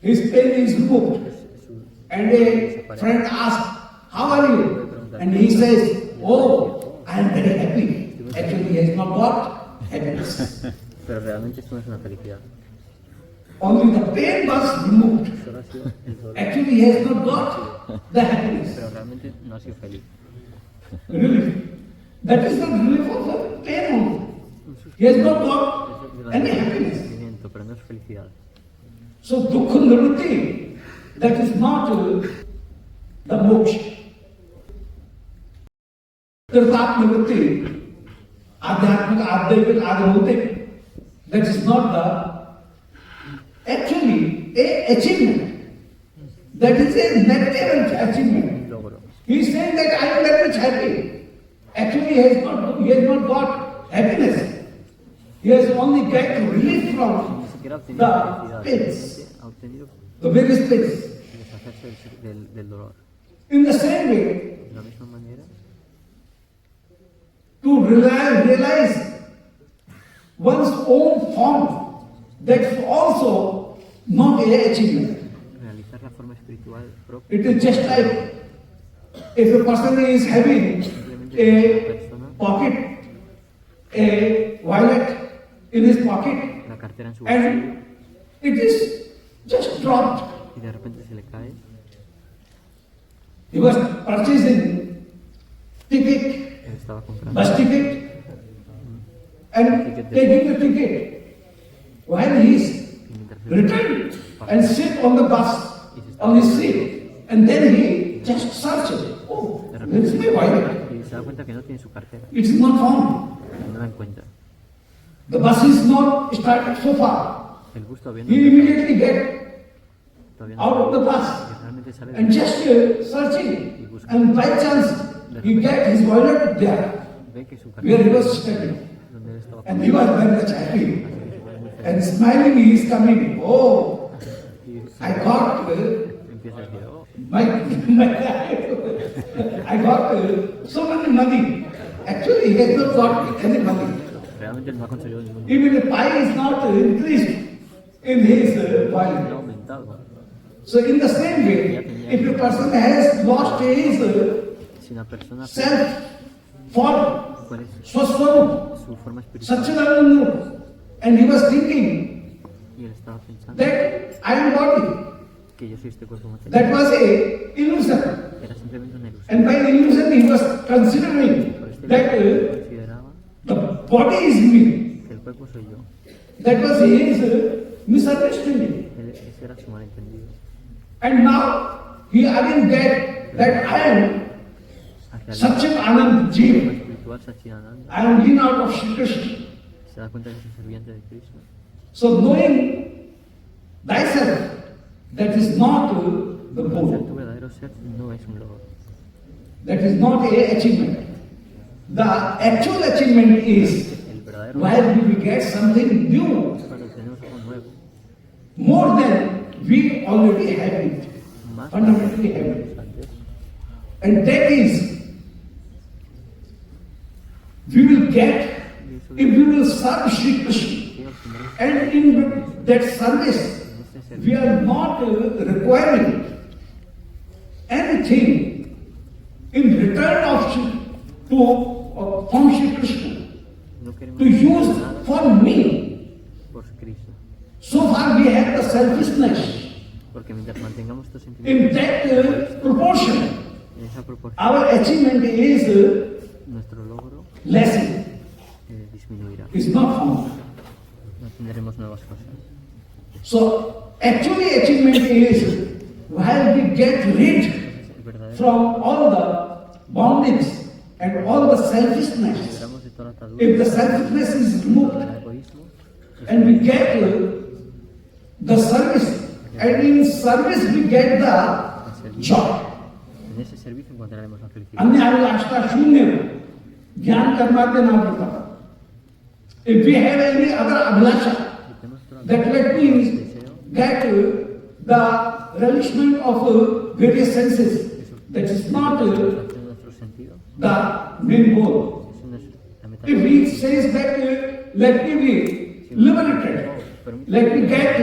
Speaker 1: his pain is removed.
Speaker 2: su-
Speaker 1: And a friend asks, "How are you?" And he says, "Oh, I am very happy." Actually, he has not got happiness.
Speaker 2: pero realmente esto no es una felicidad.
Speaker 1: Only the pain was removed.
Speaker 2: Solo ha sido el dolor.
Speaker 1: Actually, he has not got the happiness.
Speaker 2: Pero realmente sido feliz.
Speaker 1: Relief. That is the relief of the pain only. He has not got any happiness.
Speaker 2: Sufrimiento, pero no es felicidad.
Speaker 1: So dukkha nivritti, that is not the moksha. Tirthat nivritti, adhyatmik, adhyavik, adhibhautik, that is not the actually a achievement. That is a negative achievement.
Speaker 2: Logro.
Speaker 1: He is saying that I am very much happy. Actually, he has not got happiness. He has only get relief from
Speaker 2: Ni siquiera ha obtenido
Speaker 1: the
Speaker 2: felicidad.
Speaker 1: pains,
Speaker 2: Ha obtenido
Speaker 1: the various pains.
Speaker 2: deshacerse del dolor.
Speaker 1: In the same way,
Speaker 2: De la misma manera,
Speaker 1: to realize one's own form, that's also not a achievement.
Speaker 2: realizar la forma espiritual propia.
Speaker 1: It is just like if a person is having a pocket, a wallet in his pocket,
Speaker 2: La cartera en su bolsillo
Speaker 1: and it is just dropped.
Speaker 2: y de repente se le cae.
Speaker 1: He was purchasing ticket,
Speaker 2: Él estaba comprando
Speaker 1: bus ticket, and taking the ticket. While he is returned and sit on the bus, on his seat, and then he just searches. Oh, where is my wallet?
Speaker 2: y se da cuenta que no tiene su cartera.
Speaker 1: It is not found.
Speaker 2: No la encuentra.
Speaker 1: The bus is not started so far.
Speaker 2: El bus todavía no
Speaker 1: He immediately get
Speaker 2: todavía no
Speaker 1: out of the
Speaker 2: y
Speaker 1: bus
Speaker 2: realmente sale
Speaker 1: and just searching, and by chance he get his wallet there
Speaker 2: ve que su
Speaker 1: where he
Speaker 2: cartera
Speaker 1: was standing,
Speaker 2: donde él estaba
Speaker 1: and he was very much happy
Speaker 2: muy feliz.
Speaker 1: and smiling. He is coming. Oh,
Speaker 2: Y
Speaker 1: I got
Speaker 2: empieza a decir, oh,
Speaker 1: I got so many money. Actually, he has not got any money.
Speaker 2: realmente él no ha conseguido ningún
Speaker 1: Even the pie is not increased in his
Speaker 2: no ha
Speaker 1: wallet.
Speaker 2: aumentado.
Speaker 1: So in the same way, if a person has lost his
Speaker 2: Si una persona
Speaker 1: self-form,
Speaker 2: cuál es
Speaker 1: swaswarup,
Speaker 2: su forma espiritual
Speaker 1: Satchidananda, and he was thinking
Speaker 2: y él estaba pensando
Speaker 1: that I am body,
Speaker 2: que yo soy este cuerpo material,
Speaker 1: that was a illusion.
Speaker 2: era simplemente una ilusión.
Speaker 1: And by illusion he was considering
Speaker 2: Por este
Speaker 1: that
Speaker 2: consideraba
Speaker 1: the body is me.
Speaker 2: que el cuerpo soy yo.
Speaker 1: That was his misunderstanding.
Speaker 2: Ese era su malentendido.
Speaker 1: And now he again get that I am
Speaker 2: Hacia el
Speaker 1: Satchit Anand Jeev.
Speaker 2: espiritual Satchidananda
Speaker 1: I am yin out of Shri Krishna.
Speaker 2: se da cuenta que es un serviente de Krishna.
Speaker 1: So knowing thyself, that is not the
Speaker 2: Ser
Speaker 1: goal.
Speaker 2: tu verdadero ser no es un logro.
Speaker 1: That is not a achievement. The actual achievement is
Speaker 2: El verdadero
Speaker 1: while we will get something new,
Speaker 2: es cuando tenemos algo nuevo,
Speaker 1: more than we already have it,
Speaker 2: más
Speaker 1: fundamentally have it.
Speaker 2: antes,
Speaker 1: And that is, we will get if we will serve Shri Krishna.
Speaker 2: que obtendremos
Speaker 1: And in that service,
Speaker 2: en este
Speaker 1: we
Speaker 2: servicio.
Speaker 1: are not requiring anything in return of from Shri Krishna
Speaker 2: No queremos
Speaker 1: to use
Speaker 2: nada
Speaker 1: for me.
Speaker 2: por Krishna.
Speaker 1: So far we have the selfishness.
Speaker 2: Porque mientras mantengamos estos
Speaker 1: In
Speaker 2: sentimientos
Speaker 1: that proportion,
Speaker 2: en esa proporción,
Speaker 1: our achievement is
Speaker 2: nuestro logro
Speaker 1: lesson,
Speaker 2: disminuirá.
Speaker 1: is not found.
Speaker 2: No tendremos nuevas cosas.
Speaker 1: So actually achievement is while we get rid
Speaker 2: El verdadero
Speaker 1: from all the bondage and all the selfishness.
Speaker 2: libramos de toda atadura,
Speaker 1: If the selfishness is removed
Speaker 2: el egoísmo,
Speaker 1: and we get the service, and in service we get the joy.
Speaker 2: en ese servicio encontraremos la felicidad.
Speaker 1: अन्य अभिलाषा शून्य ज्ञान कर्माद्य नाम. If we have any other abhilasha,
Speaker 2: Si tenemos otra
Speaker 1: that let me
Speaker 2: deseo,
Speaker 1: get the relishment of various senses. That is not
Speaker 2: satisfacer nuestros sentidos,
Speaker 1: the main goal.
Speaker 2: eso no es la meta.
Speaker 1: If he says that let me be liberated, let me get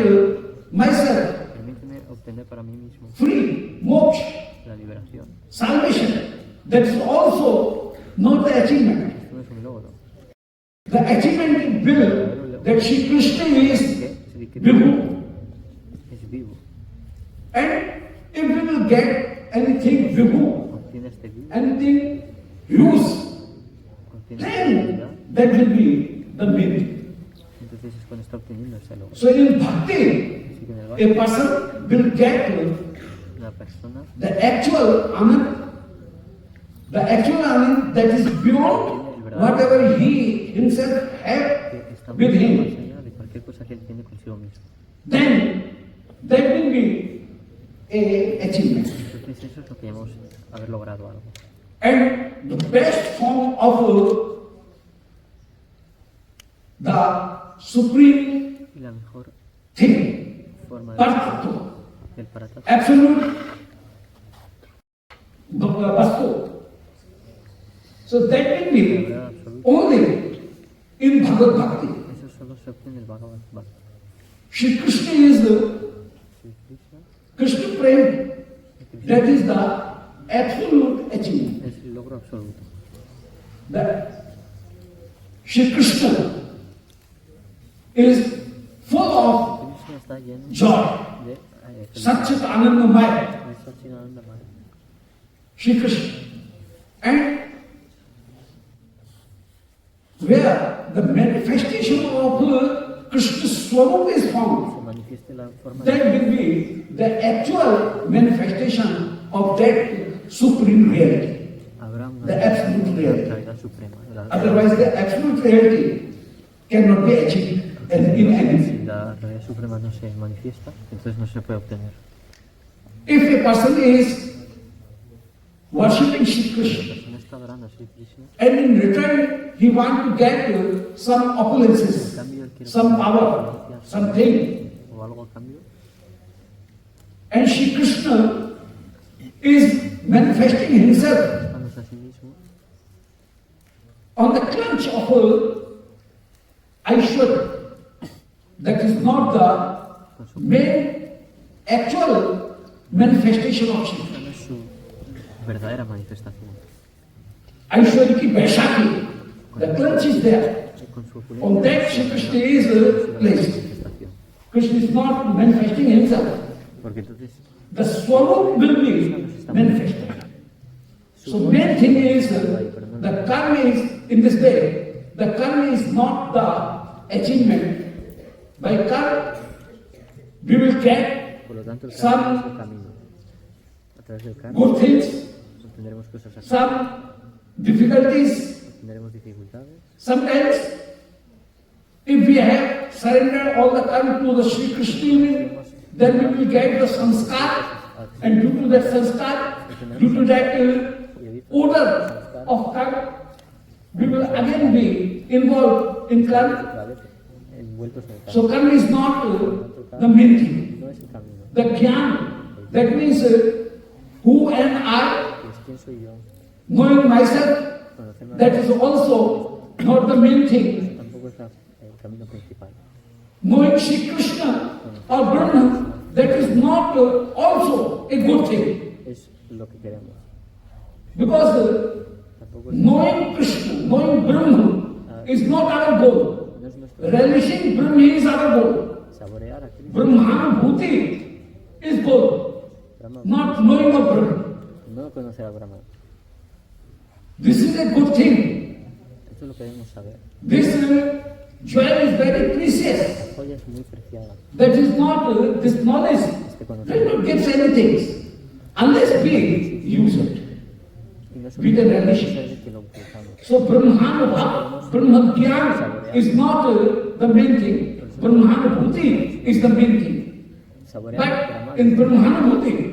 Speaker 1: myself
Speaker 2: Permíteme obtener para mí mismo
Speaker 1: free, moksha,
Speaker 2: la liberación.
Speaker 1: salvation, that is also not the achievement.
Speaker 2: Esto no es un logro.
Speaker 1: The achievement will that Shri Krishna is
Speaker 2: Que
Speaker 1: Vibhu.
Speaker 2: es vivo.
Speaker 1: And if we will get anything Vibhu,
Speaker 2: Obtienes esté vivo,
Speaker 1: anything huge,
Speaker 2: contiene
Speaker 1: then
Speaker 2: actividad,
Speaker 1: that will be the main.
Speaker 2: entonces es cuando está obteniendo ese logro.
Speaker 1: So in bhakti,
Speaker 2: Así que en el
Speaker 1: a
Speaker 2: bhakti,
Speaker 1: person will get
Speaker 2: la persona
Speaker 1: the actual anand that is beyond whatever he himself have
Speaker 2: que está
Speaker 1: with
Speaker 2: mucho más
Speaker 1: him.
Speaker 2: allá de cualquier cosa que él tiene consigo mismo.
Speaker 1: Then that will be a achievement.
Speaker 2: Entonces eso es lo que llamamos haber logrado algo.
Speaker 1: And the best form of the supreme
Speaker 2: Y la mejor
Speaker 1: thing,
Speaker 2: forma de
Speaker 1: Paratattva,
Speaker 2: del paratattva,
Speaker 1: absolute vastu. So that will
Speaker 2: la
Speaker 1: be
Speaker 2: verdad absoluta,
Speaker 1: only in Bhagavad Bhakti.
Speaker 2: eso solo se obtiene en el Bhagavad Bhakti.
Speaker 1: Shri Krishna is the
Speaker 2: Sri Krishna
Speaker 1: Krishna Prem. That is the absolute achievement.
Speaker 2: es el logro absoluto.
Speaker 1: That Shri Krishna is full of
Speaker 2: Krishna está lleno
Speaker 1: joy.
Speaker 2: de
Speaker 1: Satchit Anandamaya.
Speaker 2: de Satchidanandamaya.
Speaker 1: Shri Krishna. And where the manifestation of Krishna Swarup is
Speaker 2: Se
Speaker 1: found,
Speaker 2: manifieste la forma
Speaker 1: that will be the actual manifestation of that supreme reality,
Speaker 2: habrá una
Speaker 1: the absolute reality.
Speaker 2: realidad suprema.
Speaker 1: Otherwise, the absolute reality cannot be achieved in anything.
Speaker 2: Si la realidad suprema no se manifiesta, entonces no se puede obtener.
Speaker 1: If a person is worshipping Shri
Speaker 2: La
Speaker 1: Krishna,
Speaker 2: persona está adorando a Sri Krishna,
Speaker 1: and in return he wants to get some
Speaker 2: en
Speaker 1: opulences,
Speaker 2: cambio él quiere
Speaker 1: some power, something.
Speaker 2: o algo a cambio,
Speaker 1: And Shri Krishna is manifesting himself
Speaker 2: dándose a sí mismo
Speaker 1: on the clutch of Aishwarya. That is not the main actual manifestation of Shri Krishna.
Speaker 2: no es su verdadera manifestación.
Speaker 1: Aishwarya ki Vaishakhi, the clutch is there.
Speaker 2: Y con su
Speaker 1: On
Speaker 2: opulencia
Speaker 1: that Shri Krishna is placed.
Speaker 2: manifestación.
Speaker 1: Krishna is not manifesting himself.
Speaker 2: Porque entonces
Speaker 1: The Swarup will be manifested. So main thing is the karma is in this way. The karma is not the achievement. By karma, we will get
Speaker 2: por lo tanto el
Speaker 1: some
Speaker 2: camino es el camino. A través del camino
Speaker 1: good things,
Speaker 2: obtendremos cosas así,
Speaker 1: some difficulties.
Speaker 2: obtendremos dificultades.
Speaker 1: Sometimes, if we have surrendered all the time to the Sri Krishna, then we will get the sanskar, and due to that sanskar, due to that odor of karma, we will again be involved in karma.
Speaker 2: Otra vez envueltos en el camino.
Speaker 1: So karma is not the main thing.
Speaker 2: No es el camino.
Speaker 1: The jnana, that means who and I,
Speaker 2: Es quién soy yo.
Speaker 1: knowing myself,
Speaker 2: Conocerme
Speaker 1: that is also not the main thing.
Speaker 2: tampoco es el camino principal.
Speaker 1: Knowing Shri Krishna or Brahma, that is not also a good thing.
Speaker 2: Es lo que queremos.
Speaker 1: Because
Speaker 2: Tampoco es,
Speaker 1: knowing Krishna, knowing Brahma is not our goal.
Speaker 2: no es nuestro
Speaker 1: Relishing Brahma is our goal.
Speaker 2: saborear a Cristo.
Speaker 1: Brahmanubhuti is goal,
Speaker 2: Brahma,
Speaker 1: not knowing of Brahma.
Speaker 2: no conocer a Brahma.
Speaker 1: This is a good thing.
Speaker 2: Esto es lo que debemos saber.
Speaker 1: This jewel is very precious.
Speaker 2: La joya es muy preciada.
Speaker 1: That is not, this knowledge will not give anything unless we use it.
Speaker 2: Y no es
Speaker 1: We can relish it.
Speaker 2: necesario que lo utilizamos.
Speaker 1: So Brahmanubha, Brahmagyan is not the main thing. Brahmanubhuti is the main thing.
Speaker 2: Saborear
Speaker 1: But
Speaker 2: Brahma.
Speaker 1: in Brahmanubhuti,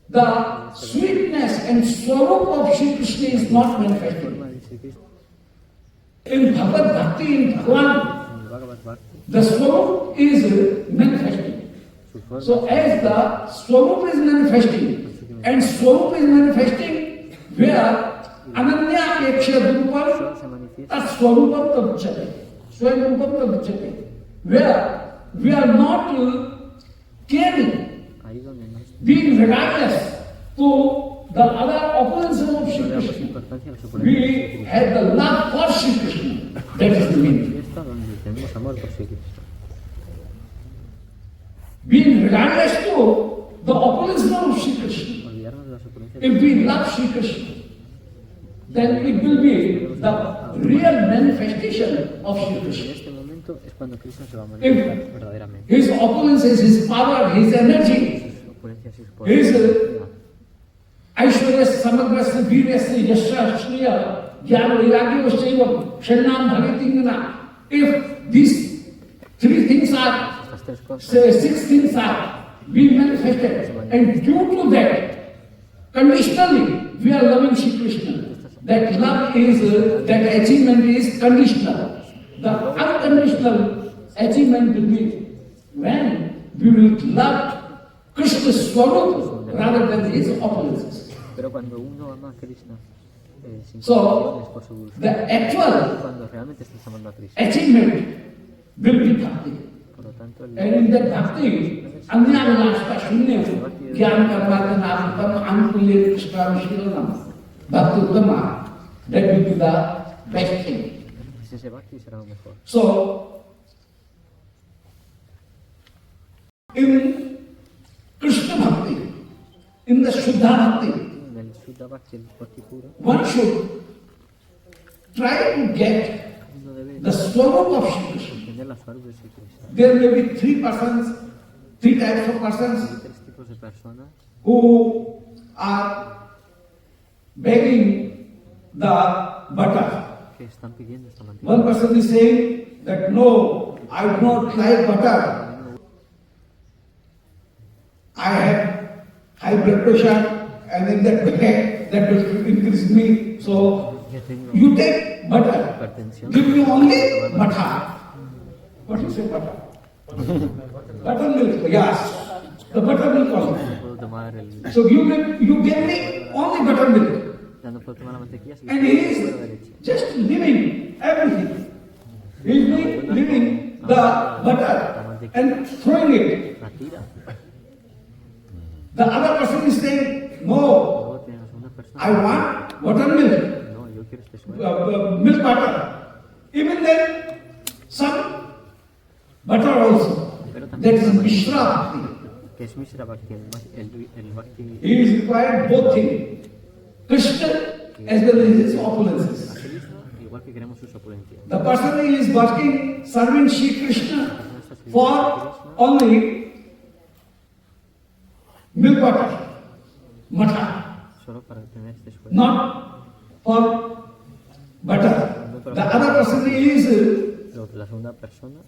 Speaker 1: the sweetness and swarup of Shri Krishna is not manifested.
Speaker 2: Forma de Sri Krishna.
Speaker 1: In Bhagavad Bhakti, in Bhagavan,
Speaker 2: En el Bhagavad Bhakti,
Speaker 1: the swarup is manifesting.
Speaker 2: su forma
Speaker 1: So as the swarup is manifesting, and swarup is manifesting, where ananya ekshya rupam
Speaker 2: se manifiesta
Speaker 1: tat swarupam tabuchate, swayam rupam tabuchate, where we are not caring,
Speaker 2: ahí donde no
Speaker 1: being regardless to the other opulences of Shri
Speaker 2: le damos
Speaker 1: Krishna.
Speaker 2: importancia a su
Speaker 1: We have the love for Shri Krishna. That is the meaning.
Speaker 2: fiesta donde tenemos amor por Sri Krishna.
Speaker 1: Being regardless to the opulences of Shri Krishna.
Speaker 2: Olvidarnos olvidarnos de las opulencias.
Speaker 1: If we love Sri Krishna, then it will be the real manifestation of Sri
Speaker 2: En
Speaker 1: Krishna.
Speaker 2: este momento es cuando Krishna se va a manifestar verdaderamente.
Speaker 1: His opulences, his power, his energy,
Speaker 2: Sus opulencias y sus
Speaker 1: his
Speaker 2: poderes.
Speaker 1: Aishwaryas, Samagrasya, Viryasya, Yasha, Shriya, Jnana, Vairagya, Shaivam, Sharnam, Bhagatingana. If these three things are,
Speaker 2: Estas tres cosas.
Speaker 1: say, six things are being manifested, and due to that, conditionally, we are loving Shri Krishna. That love is, that achievement is conditional. The unconditional achievement will be when we will love Krishna's Swarup rather than his opulences.
Speaker 2: Pero cuando uno ama a Krishna, sin
Speaker 1: So,
Speaker 2: condiciones por su
Speaker 1: the actual
Speaker 2: cuando realmente estás amando a Krishna.
Speaker 1: achievement will be bhakti.
Speaker 2: Por lo tanto, el
Speaker 1: And in that bhakti, anyavanashta shunya, jnana karmatanam, anukulya krishna vishiranam, bhakti uttama, that will be the best thing.
Speaker 2: ese bhakti será lo mejor.
Speaker 1: So, in Krishna bhakti, in the Shuddha bhakti,
Speaker 2: En el Shuddha Bhakti, el bhakti puro,
Speaker 1: one should try to get
Speaker 2: uno debe
Speaker 1: the swarup of Shri Krishna.
Speaker 2: entender la Swarup de Sri Krishna.
Speaker 1: There may be three types of persons
Speaker 2: Hay tres tipos de personas
Speaker 1: who are begging the butter.
Speaker 2: que están pidiendo esta mantequilla.
Speaker 1: One person is saying that no, I do not like butter. I have high blood pressure and in that will increase me. So
Speaker 2: Yo tengo
Speaker 1: you take butter.
Speaker 2: hipertensión.
Speaker 1: Give me only butter. What you say butter? Buttermilk, yes. The buttermilk only.
Speaker 2: No puedo tomar el...
Speaker 1: So you give me only buttermilk.
Speaker 2: Ya no puedo tomar la mantequilla si
Speaker 1: And he is
Speaker 2: fuera de leche.
Speaker 1: just living everything. He is living the butter and throwing it.
Speaker 2: La tira.
Speaker 1: The other person is saying, no,
Speaker 2: Luego tiene la segunda persona.
Speaker 1: I want buttermilk,
Speaker 2: No, yo quiero este suero.
Speaker 1: milk butter. Even then, some butter also.
Speaker 2: Pero
Speaker 1: That
Speaker 2: también
Speaker 1: is Mishra Bhakti.
Speaker 2: que es Mishra Bhakti, el Bhakti
Speaker 1: He is required both things. Krishna as well as his opulences.
Speaker 2: a Krishna, igual que queremos sus opulencias.
Speaker 1: The person who is working, serving Shri Krishna for only milk butter, matha,
Speaker 2: Solo para tener este suero.
Speaker 1: not for butter. The other person is
Speaker 2: Luego que la segunda persona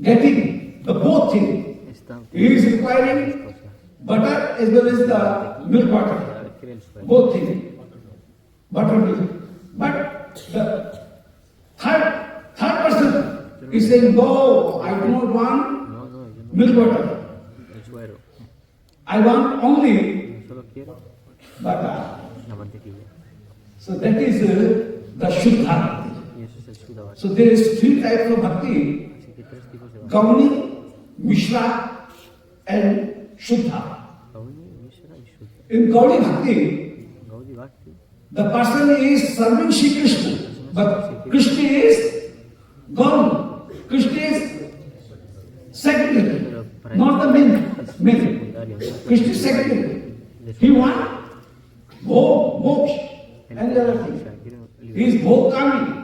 Speaker 1: getting the both things.
Speaker 2: está
Speaker 1: He is
Speaker 2: utilizando
Speaker 1: requiring
Speaker 2: las cosas.
Speaker 1: butter as well as the milk butter.
Speaker 2: Para adquirir el suero.
Speaker 1: Both things. Buttermilk. But the third person is saying, no, I do not want
Speaker 2: No, no, yo no
Speaker 1: milk butter.
Speaker 2: el suero.
Speaker 1: I want only
Speaker 2: Yo solo quiero
Speaker 1: butter.
Speaker 2: la mantequilla.
Speaker 1: So that is the Shuddha Bhakti.
Speaker 2: Y eso es el Shuddha Bhakti.
Speaker 1: So there is three types of Bhakti,
Speaker 2: Así que tres tipos de Bhakti.
Speaker 1: Gauni, Mishra and Shuddha.
Speaker 2: Gauni, Mishra y Shuddha.
Speaker 1: In Gaudi Bhakti,
Speaker 2: Gaudi Bhakti,
Speaker 1: the person is serving Shri Krishna, but Krishna is gone. Krishna is secondary, not the main.
Speaker 2: secundario.
Speaker 1: Krishna is secondary. He wants bhog, moksha, and the other things. He is bhog kami.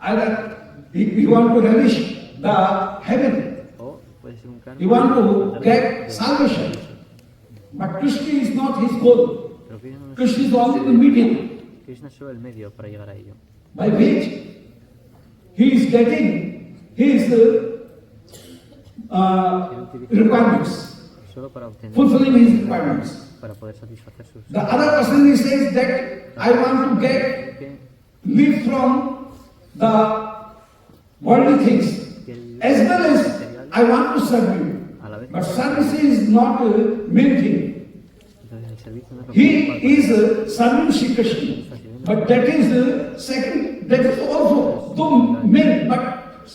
Speaker 1: Either he want to relish the heaven,
Speaker 2: O puede ser un
Speaker 1: he
Speaker 2: karma.
Speaker 1: want to get salvation. But Krishna is not his goal.
Speaker 2: Pero Krishna no es-
Speaker 1: Krishna is only the medium
Speaker 2: Krishna es solo el medio para llegar a ello.
Speaker 1: by which he is getting his requirements,
Speaker 2: Solo para obtener,
Speaker 1: fulfilling his requirements.
Speaker 2: para poder satisfacer sus...
Speaker 1: The other person says that I want to get
Speaker 2: Que
Speaker 1: live from the worldly things as well as I want to serve you.
Speaker 2: a la vez,
Speaker 1: But service is not the main thing.
Speaker 2: entonces el servicio no es lo
Speaker 1: He
Speaker 2: principal.
Speaker 1: is serving Shri Krishna. But that is second, that is also the main, but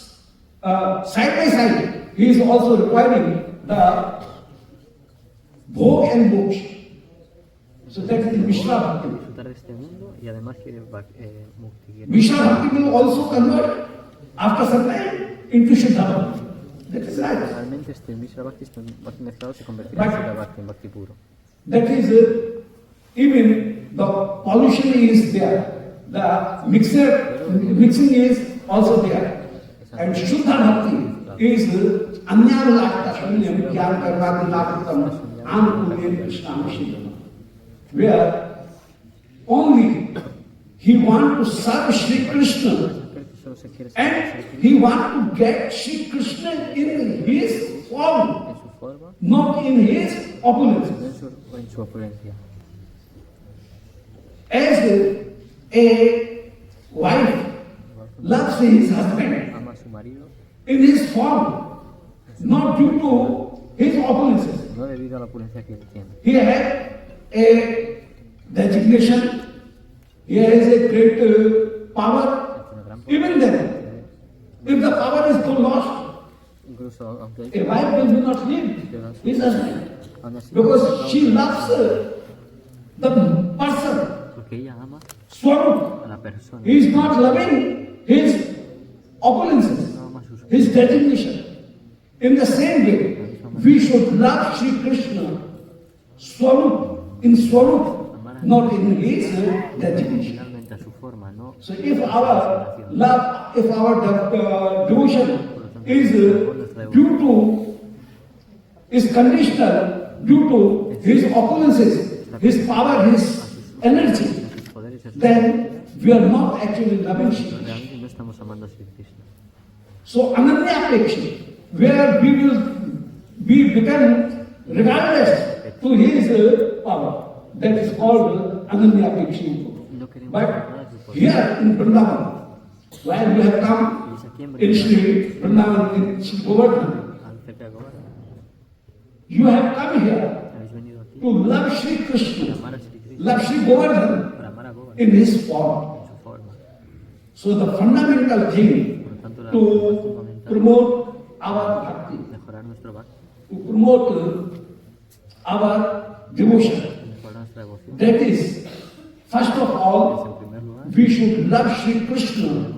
Speaker 1: side by side, he is also requiring the bhog and moksha. So that is the Mishra Bhakti.
Speaker 2: Disfrutar de este mundo y además quiere mukti. Quiere-
Speaker 1: Mishra Bhakti will also convert after some time into Shuddha Bhakti. That is right.
Speaker 2: Realmente este Mishra Bhakti, este Bhakti mezclado se convertirá en Shuddha Bhakti, en Bhakti puro.
Speaker 1: That is even the pollution is there, the mixing is also there. And Shuddha Bhakti is Anyavlakta Shunyam Gyan Karmati Lakritam Anukulyam Krishnam Shivam, where only he wants to serve Shri Krishna and he wants to get Shri Krishna in his form, not in his opulence. As a wife loves his husband in his form, not due to his opulences.
Speaker 2: No debido a la opulencia que él tiene.
Speaker 1: He had a designation, he has a great power. Even then, if the power is so lost, a wife will not leave his husband because she loves the person. Swarup. He is not loving his opulences, his designation. In the same way, we should love Sri Krishna Swarup, in Swarup, not in his designation. So if our love, if our devotion is conditional due to his opulences, his power, his energy, then we are not actually loving Shri Krishna. So Ananya-apekshi, where we become regardless to his power, that is called Ananya-apekshi. But here in Vrindavan, while we have come in Shri Vrindavan, in Shri Govardhan, you have come here to love Shri Krishna, love Shri Govardhan in his form. So the fundamental thing to promote our bhakti, to promote our devotion, that is, first of all, we should love Shri Krishna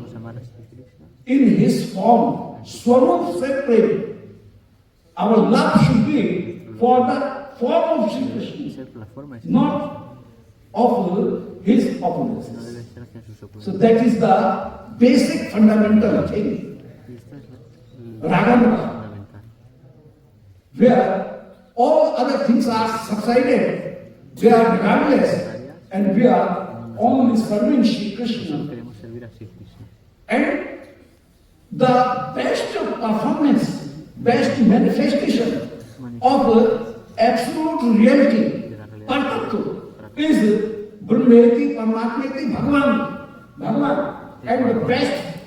Speaker 1: in his form, Swarup separate. Our love should be for the form of Shri Krishna, not of his opulence. So that is the basic fundamental thing. Ragamukha, where all other things are subsided, they are regardless, and we are only serving Shri Krishna. And the best performance, best manifestation of absolute reality, Partatva, is Brahmeti, Paramatmeti, Bhagavan. And the best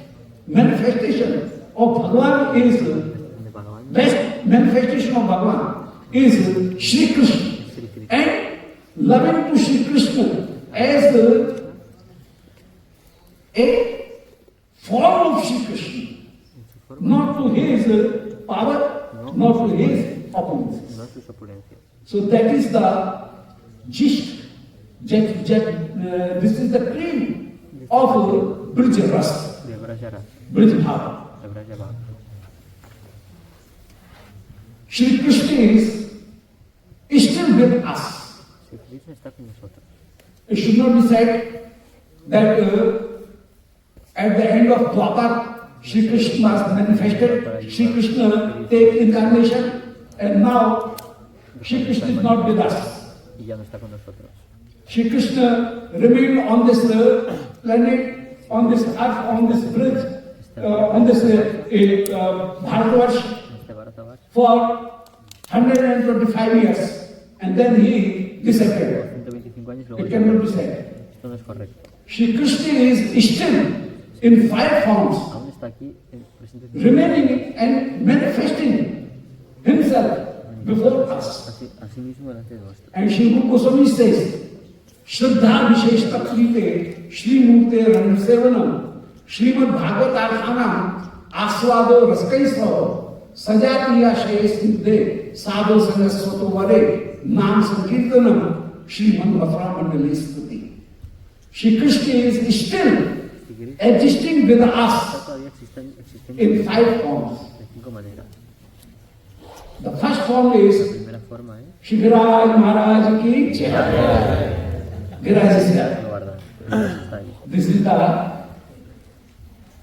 Speaker 1: manifestation of Bhagavan is Shri Krishna. And loving to Shri Krishna as a form of Shri Krishna, not to his power, not to his opulence. So that is the gist. This is the cream of Brij Ras, Brij Bhava. Shri Krishna is still with us. It should not be said that at the end of Dwapar, Shri Krishna was manifested, Shri Krishna take incarnation, and now Shri Krishna is not with us. Shri Krishna remained on this planet, on this earth, on this bridge, on this Bharatvarsh for 125 years, and then he disappeared. It cannot be said. Shri Krishna is still in 5 forms, remaining and manifesting himself before us. And Shri Gosvami says, Shraddha Vishesh Tatvite Shri Murte Rangasevanam Shrimad Bhagavatarthanam Aswado Raskaisvao Sajatiya Shayes Nidde Sadho Sangasvato Vare Nam Sankirtanam Shrimad Vatramandali Stuti. Shri Krishna is still existing with us in 5 forms. The first form is Shri Viraj Maharaj ki Jai. Giraj is here.
Speaker 2: guarda, sta lì.
Speaker 1: This is the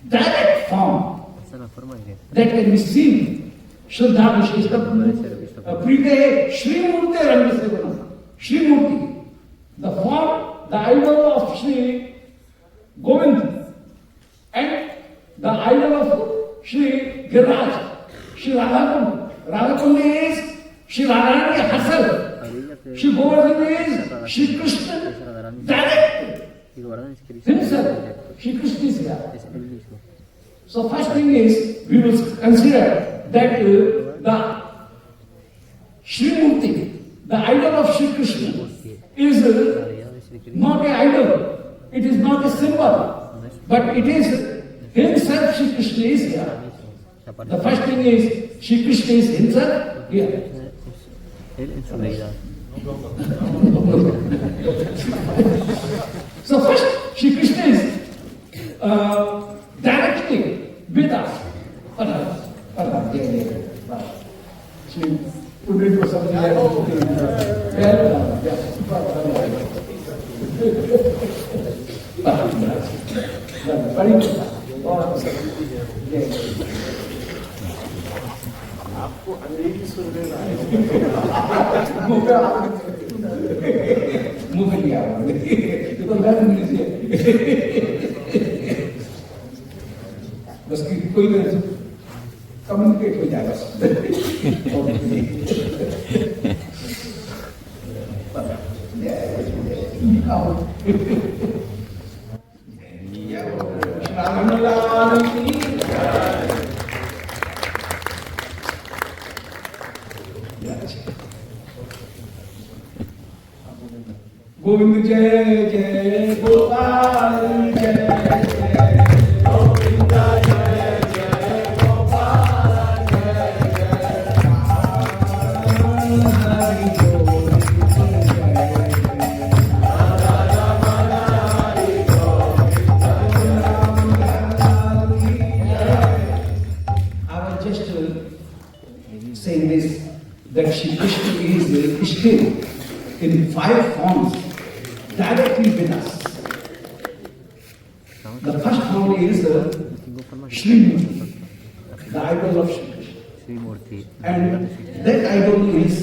Speaker 1: direct form
Speaker 2: Questa è la forma diretta.
Speaker 1: that can be seen. Shraddha Visheshta Prite Shri Murti Rangastevana. Shri Murti, the form, the idol of Shri Govind and the idol of Shri Giraj, Shri Radhakund. Radhakund is Shri Radharani herself. Shri Govardhan is Shri Krishna direct
Speaker 2: Il guardare è scritto.
Speaker 1: himself. Shri Krishna is here.
Speaker 2: È il mismo.
Speaker 1: So first thing is, we will consider that the Shri Murti, the idol of Shri Krishna, is not an idol. It is not a symbol, but it is himself. Shri Krishna is here. The first thing is, Shri Krishna is himself here.
Speaker 2: Él en su deidad.
Speaker 1: So first, Shri Krishna is directly with us. Shri Pundit Goswami,
Speaker 3: आपको अंग्रेजी सुन लेना है
Speaker 1: मुंह में लिया तो मैं अंग्रेजी बस कोई कम्युनिकेट हो जाएगा गोविंद जय जय गोपाल जय जय गोविंद जय जय गोपाल जय जय हरि गोविंद जय I was just saying this, that Shri Krishna is still in 5 forms directly with us. The first form is Shri Murti, the idol of Shri Krishna.
Speaker 2: Shri Murti.
Speaker 1: And that idol is,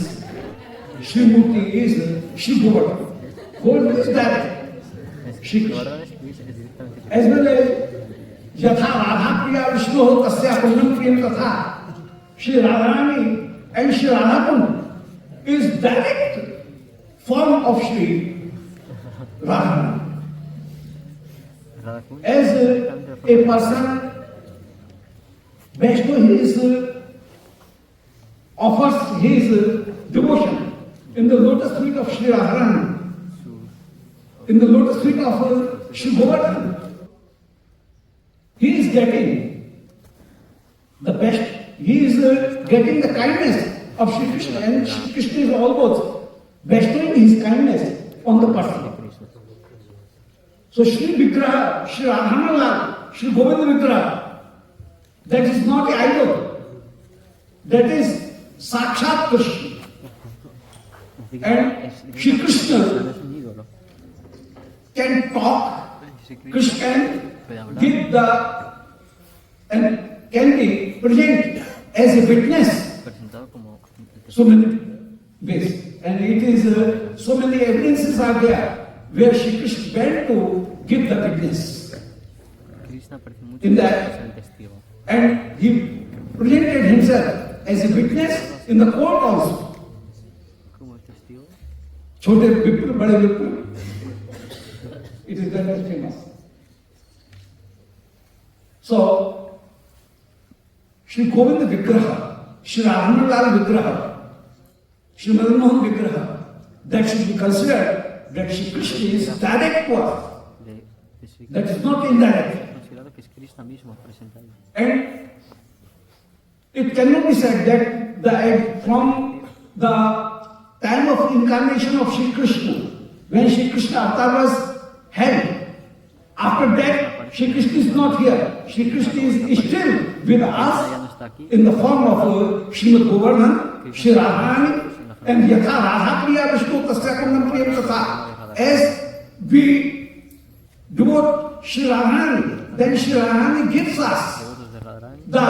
Speaker 1: Shri Murti is Shri Govardhan. Govardhan is direct. Shri Krishna.
Speaker 2: Guardare è direttamente.
Speaker 1: As well as Yatha Radha Priya Vishnu Tasya Kundam Priyam Tatha, Shri Radharani and Shri Radhakund is direct form of Shri Radharani. As a person bestows offers his devotion in the lotus feet of Shri Radharani, in the lotus feet of Shri Govardhan, he is getting the best, he is getting the kindness of Shri Krishna, and Shri Krishna is always bestowing his kindness on the person. So Shri Vigraha, Shri Radhanalal, Shri Govinda Vigraha, that is not an idol, that is Sakshat Krishna. And Shri Krishna can talk, Krishna can give the, and can be present as a witness so many ways. And it is, so many evidences are there where Shri Krishna went to give the witness. In that, and he presented himself as a witness in the court also. Chote Vipra, Bade Vipra. It is very famous. So, Shri Govinda Vigraha, Shri Radhanalal Vigraha, Shri Madan Mohan Vigraha, that should be considered that Shri Krishna is direct to us. That is not indirect. And it cannot be said that from the time of incarnation of Shri Krishna, when Shri Krishna avatar was held, after that Shri Krishna is not here. Shri Krishna is still with us in the form of Srimad Govardhan, Shri Radharani, and Yatha Radha Priya Vishnu Tasya Kundam Priyam Tatha. As we devote Sri Radharani, then Sri Radharani gives us
Speaker 2: devotos de Radharani,
Speaker 1: the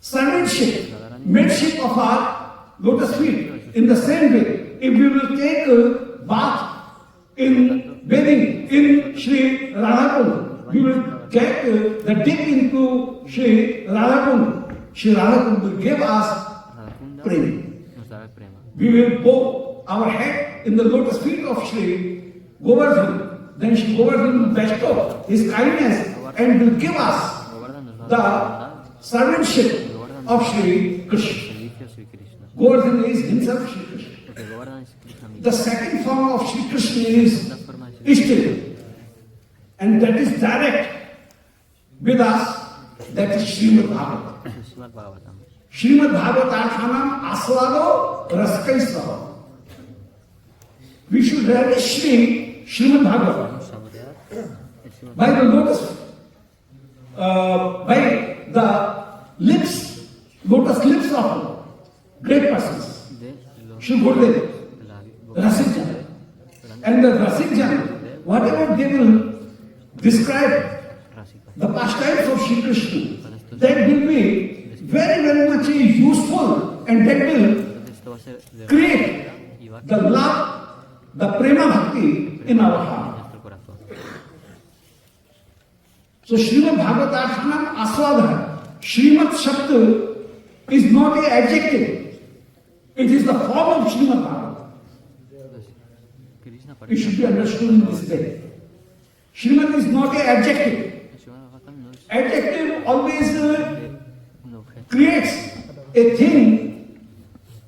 Speaker 1: servantship, maidship of our lotus feet. In the same way, if we will take a bath in bathing in Sri Radhakund, we will get the dip into Sri Radhakund. Sri Radhakund will give us
Speaker 2: Radhakunda
Speaker 1: prema.
Speaker 2: nos dará el prema.
Speaker 1: We will bow our head in the lotus feet of Sri Govardhan. Then Sri Govardhan will bestow his kindness and will give us
Speaker 2: Govardhan nos va a
Speaker 1: the
Speaker 2: dar
Speaker 1: servantship of Sri Krishna.
Speaker 2: servicio a Sri Krishna.
Speaker 1: Govardhan is himself Sri Krishna.
Speaker 2: Porque Govardhan es Krishna mismo.
Speaker 1: The second form of Sri Krishna is
Speaker 2: La forma de Sri
Speaker 1: Ishta. And that is direct with us. That is Srimad Bhagavatam.
Speaker 2: Krishna es Srimad Bhagavatam.
Speaker 1: Srimad Bhagavatam Aswado Raskaisvaho. We should relish Srimad Bhagavatam
Speaker 2: Vamos a saborear el Srimad
Speaker 1: by the lotus, by the lips, lotus lips of great persons.
Speaker 2: de los
Speaker 1: Sri Gurudev,
Speaker 2: de la boca
Speaker 1: Rasikjan. And the Rasikjan, whatever they will describe
Speaker 2: Rásika.
Speaker 1: the pastimes of Sri Krishna, that will be very, very much useful and that will
Speaker 2: Entonces esto va a ser de
Speaker 1: create
Speaker 2: y va a
Speaker 1: the love, the prema bhakti in our heart.
Speaker 2: nuestro corazón.
Speaker 1: So Srimad Bhagavatam Aswadha, Srimad Shabda is not an adjective. It is the form of Srimad Bhagavatam.
Speaker 2: Entonces, Krishna
Speaker 1: It
Speaker 2: parece
Speaker 1: should be understood in this way. Srimad is not an adjective.
Speaker 2: el Srimad Bhagavatam no es
Speaker 1: Adjective always
Speaker 2: un objeto,
Speaker 1: creates a thing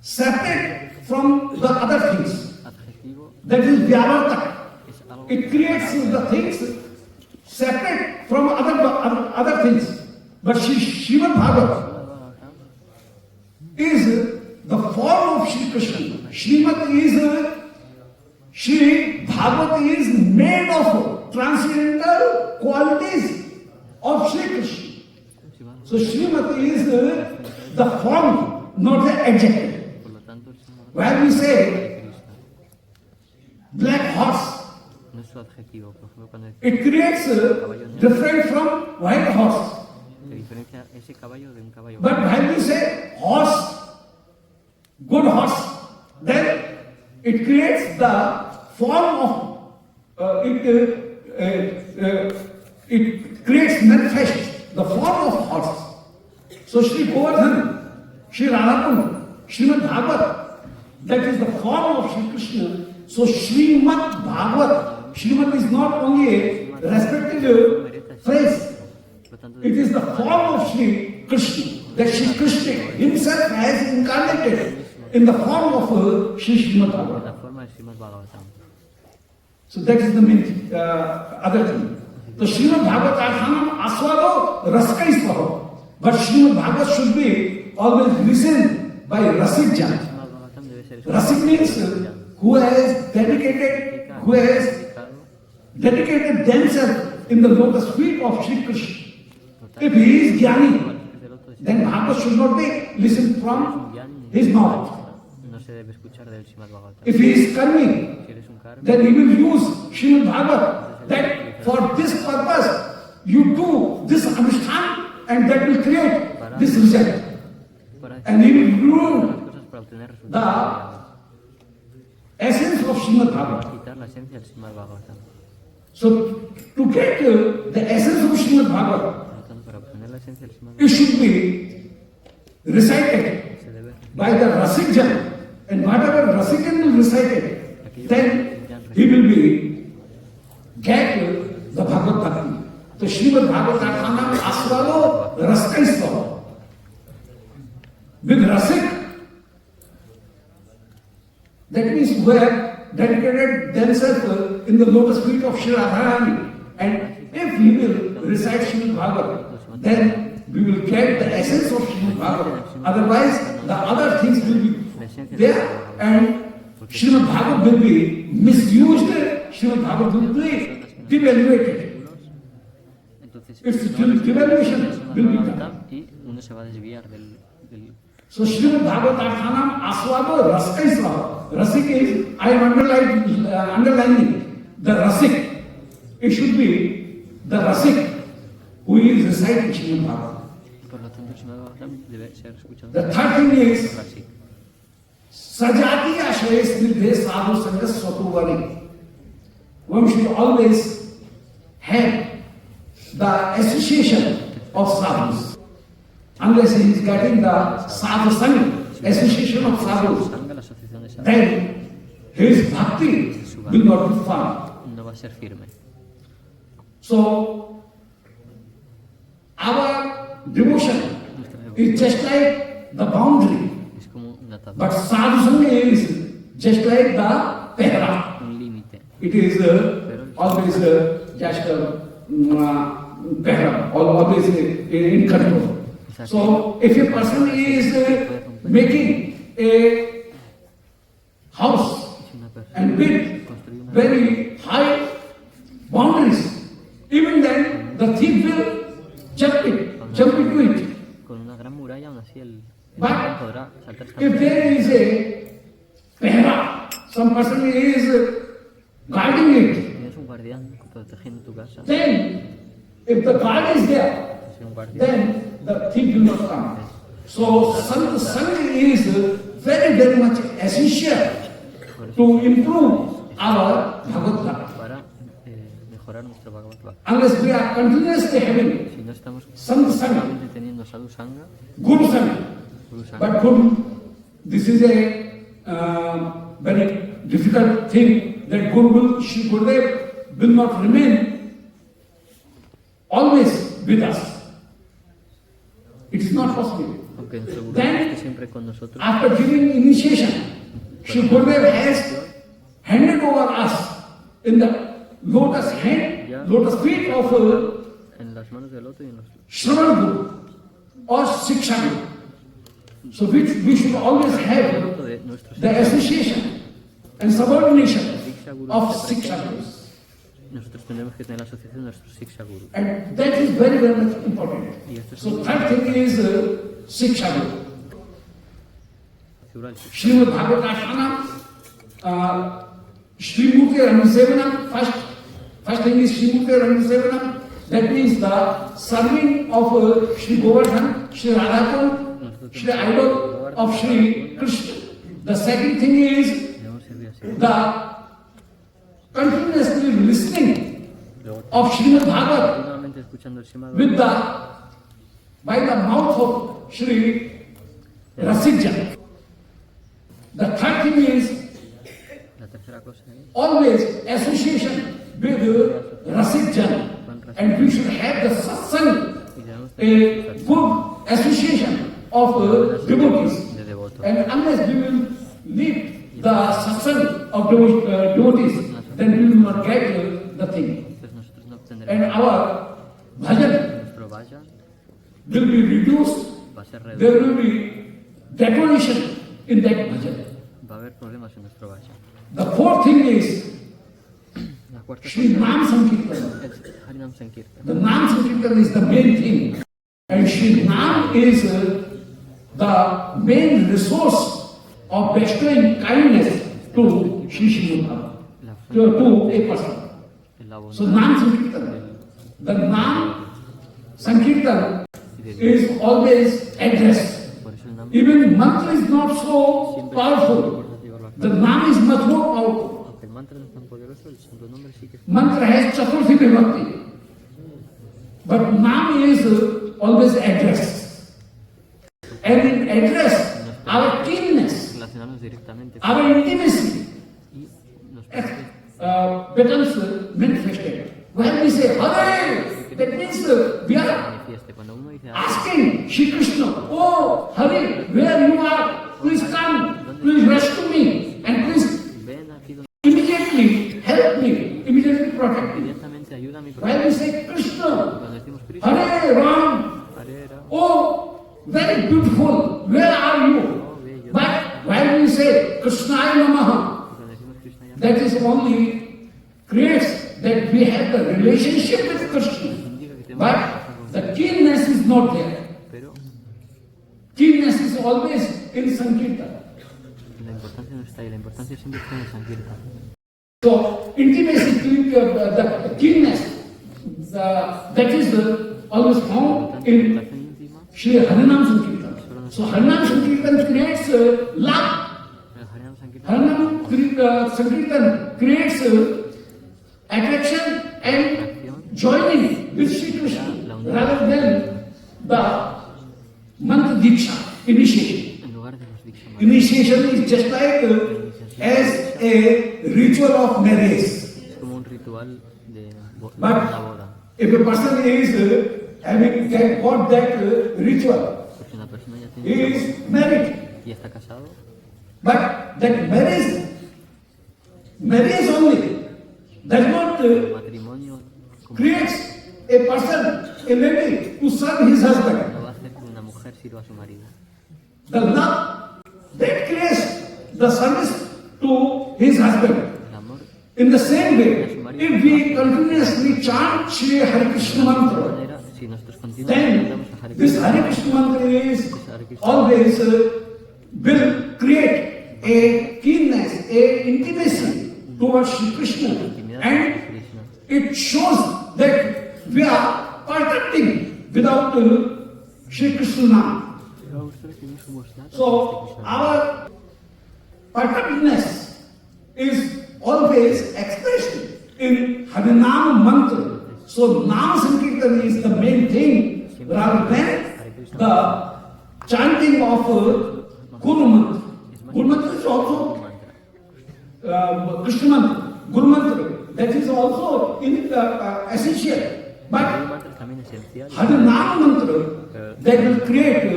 Speaker 1: separate from the other things.
Speaker 2: adjetivo,
Speaker 1: That is Vyavartak.
Speaker 2: es algo
Speaker 1: It creates the things separate from other things. But Srimad Bhagavatam
Speaker 2: Srimad Bhagavatam
Speaker 1: is the form of Sri Krishna. Srimad is Sri Bhagavat is made of transcendental qualities of Sri Krishna.
Speaker 2: Srimad
Speaker 1: So Srimad is the form, not the adjective.
Speaker 2: Por lo tanto, el Srimad
Speaker 1: Where we say
Speaker 2: de Krishna
Speaker 1: black horse,
Speaker 2: no es su adjetivo. Por ejemplo, cuando
Speaker 1: it creates different from white horse.
Speaker 2: se diferencia ese caballo de un caballo
Speaker 1: But when we say horse, good horse, then it creates the form of it creates manifest the form of horse. So Sri Govardhan, Sri Radhakund, Srimad Bhagavat, that is the form of Sri Krishna. So Srimad Bhagavat, Srimad is not only a respected phrase.
Speaker 2: Por lo tanto,
Speaker 1: It is the form of Sri Krishna, that Sri Krishna himself has incarnated in the form of Sri Srimad Bhagavatam.
Speaker 2: la forma del Srimad Bhagavatam.
Speaker 1: So that is the main other thing. So Srimad Bhagavatam Aswado Raskaisvaho. But Srimad Bhagavat should be always listened by Rasikjan.
Speaker 2: Srimad Bhagavatam debe ser
Speaker 1: Rasik means who has dedicated themselves in the lotus feet of Sri Krishna. If he is Jnani, then Bhagavad should not be listened from his mouth.
Speaker 2: no se debe escuchar del Srimad Bhagavatam.
Speaker 1: If he is karmi,
Speaker 2: Si eres un karma,
Speaker 1: then he will use Srimad Bhagavad that for this purpose you do this anushthan and that will create this result.
Speaker 2: para
Speaker 1: And he will
Speaker 2: hacer
Speaker 1: ruin
Speaker 2: las cosas para obtener resultados,
Speaker 1: the essence of Srimad Bhagavad.
Speaker 2: quitar la esencia del Srimad Bhagavatam.
Speaker 1: So to get the essence of Srimad Bhagavad,
Speaker 2: Por lo tanto, para obtener la esencia del Srimad
Speaker 1: it
Speaker 2: Bhagavatam
Speaker 1: should be recited
Speaker 2: se debe
Speaker 1: by the Rasikjan. And whatever Rasikjan will recite it, then he will be get the Bhagavad Bhakti. So Srimad Bhagavatam Aswado Raskaisvaho. With Rasik, that means who have dedicated themselves in the lotus feet of Sri Radharani. And if we will recite Srimad Bhagavatam, then we will get the essence of Srimad Bhagavatam. Otherwise, the other things will be there and Srimad Bhagavatam will be misused, Srimad Bhagavatam will be devaluated.
Speaker 2: Entonces,
Speaker 1: It's
Speaker 2: no va a
Speaker 1: devaluation
Speaker 2: Srimad
Speaker 1: will be done.
Speaker 2: Bhagavatam y uno se va a desviar del
Speaker 1: So Srimad Bhagavatam Aswado Raskaisvaho. Rasik is, I am underlining the Rasik. It should be the Rasik who is reciting Srimad Bhagavatam.
Speaker 2: Por lo tanto, Srimad Bhagavatam debe ser escuchado.
Speaker 1: The third thing is
Speaker 2: Así.
Speaker 1: Sajati Ashray Snidhe Sadhu Sangas Swatuvani. One should always have the association of sadhus. Unless he is getting the sadhu sang, association of sadhus,
Speaker 2: Sangha, la asociación de sadhus,
Speaker 1: then his bhakti will not be firm.
Speaker 2: no va a ser firme.
Speaker 1: So, our devotion is just like the boundary,
Speaker 2: Es como una tabla,
Speaker 1: but sadhu sang is just like the pehra.
Speaker 2: un límite.
Speaker 1: It is always just pehra, always in control. So, if a person is making a house
Speaker 2: Si una persona
Speaker 1: and with
Speaker 2: construye una
Speaker 1: very high boundaries, even then the thief will jump into it.
Speaker 2: con una gran muralla, aún así el
Speaker 1: But
Speaker 2: ladrón podrá saltar esta
Speaker 1: if
Speaker 2: muralla.
Speaker 1: there is a pehra, some person is guarding it,
Speaker 2: Tienes un guardián protegiendo tu casa,
Speaker 1: then if the guard is there,
Speaker 2: si un guardián,
Speaker 1: then the thief will not come. So Sangha is very, very much essential to improve our Bhagavad.
Speaker 2: para mejorar nuestro Bhagavad.
Speaker 1: Unless we are continuously having
Speaker 2: Si no estamos
Speaker 1: Sangha,
Speaker 2: solamente teniendo sadhu sangha,
Speaker 1: Guru Sangha,
Speaker 2: guru sangha,
Speaker 1: but Guru, this is a very difficult thing that Shri Gurudev will not remain always with us. It is not possible.
Speaker 2: aunque nuestro guru
Speaker 1: Then,
Speaker 2: esté siempre con nosotros,
Speaker 1: after giving initiation, Shri Gurudev has handed over us in the lotus feet of
Speaker 2: en las manos del otro y en los
Speaker 1: Shravan Guru or Siksha Guru. So we should always have
Speaker 2: de nuestros
Speaker 1: the association and subordination of Siksha Gurus.
Speaker 2: nosotros tendremos que tener la asociación de nuestros Siksha Guru.
Speaker 1: And that is very, very much important. So third thing is Siksha Guru.
Speaker 2: Figura del Siksha.
Speaker 1: Srimad Bhagavatam, Srimurti Ramasevanam, first thing is Srimurti Ramasevanam, that means the serving of Sri Govardhan, Sri Radhakund, Sri Idol of Sri Krishna. The second thing is
Speaker 2: Debemos servir así.
Speaker 1: the continuously listening
Speaker 2: Luego,
Speaker 1: of Srimad Bhagavatam
Speaker 2: continuamente escuchando el Srimad
Speaker 1: with
Speaker 2: Bhagavatam
Speaker 1: by the mouth of Sri Rasikjan. The third thing is
Speaker 2: la tercera cosa es
Speaker 1: always association with Rasikjan, and we should have the satsang,
Speaker 2: y debemos
Speaker 1: a good association of devotees.
Speaker 2: de devotos.
Speaker 1: And unless we will leave the satsang of devotees, then we will not get the thing.
Speaker 2: Entonces nosotros no
Speaker 1: And
Speaker 2: obtendremos
Speaker 1: our bhajan
Speaker 2: nuestro vayan,
Speaker 1: will be reduced.
Speaker 2: va a ser
Speaker 1: There
Speaker 2: reducido,
Speaker 1: will be detonation in that bhajan.
Speaker 2: va a haber problemas en nuestro vayan.
Speaker 1: The fourth thing is
Speaker 2: La cuarta
Speaker 1: Sri
Speaker 2: cosa
Speaker 1: Nam Sankirtan.
Speaker 2: es Harinam Sankirtan.
Speaker 1: The Nam Sankirtan is the main thing. And Sri Nam is the main resource of bestowing kindness to Sri Sri
Speaker 2: La
Speaker 1: to a person.
Speaker 2: la bondad
Speaker 1: So Nam Sankirtan. The Nam Sankirtan is always addressed.
Speaker 2: por eso el Nam,
Speaker 1: Even mantra is not so powerful. The Nam is much more powerful.
Speaker 2: aunque el mantra no es tan poderoso, el santo nombre sí que es.
Speaker 1: Mantra has Chaturthi Vibhakti. But Nam is always addressed. And in address, our keenness,
Speaker 2: Relacionarnos directamente
Speaker 1: our intimacy
Speaker 2: y nos permite
Speaker 1: becomes manifested. When we say Hare, that means we are
Speaker 2: manifieste. Cuando uno dice "Ah,
Speaker 1: asking Shri Krishna, oh Hare, where you are, please come, please rescue me, and please
Speaker 2: ven aquí donde
Speaker 1: immediately help me, immediately protect me.
Speaker 2: inmediatamente ayuda a mi
Speaker 1: When we say Krishna,
Speaker 2: Cuando decimos Cristo,
Speaker 1: Hare Ram,
Speaker 2: Hare Ram,
Speaker 1: oh, very beautiful, where are you? But when we say Krishnaya Namaha,
Speaker 2: cuando decimos Krishna ya
Speaker 1: that is only creates that we have the relationship with Krishna.
Speaker 2: indica que tenemos
Speaker 1: But the keenness is not there.
Speaker 2: pero
Speaker 1: Keenness is always in Sankirtan.
Speaker 2: la importancia no está ahí, la importancia siempre está en el Sankirtan.
Speaker 1: So intimacy, the keenness, that is always found in Shri Harinam Sankirtan. So Harinam Sankirtan creates love. Harinam Sankirtan creates attraction and joining with Shri Krishna rather than the mantra diksha, initiation. Initiation is just like as a ritual of marriage. But if a person is having got that ritual, he is married. But that marriage only does not create a person, a lady, to serve his husband. The love that creates the service to his husband. In the same way, if we continuously chant Shri Hare Krishna mantra, then this Hare Krishna mantra is always will create a keenness, a intimacy towards Shri Krishna, and it shows that we are perfecting without Shri Krishna Nam. So our perfectness is always expressed in Harinam mantra. So Nam Sankirtan is the main thing rather than the chanting of Guru mantra. Guru mantra is also Krishna mantra, Guru mantra. That is also essential. But Harinam mantra that will create,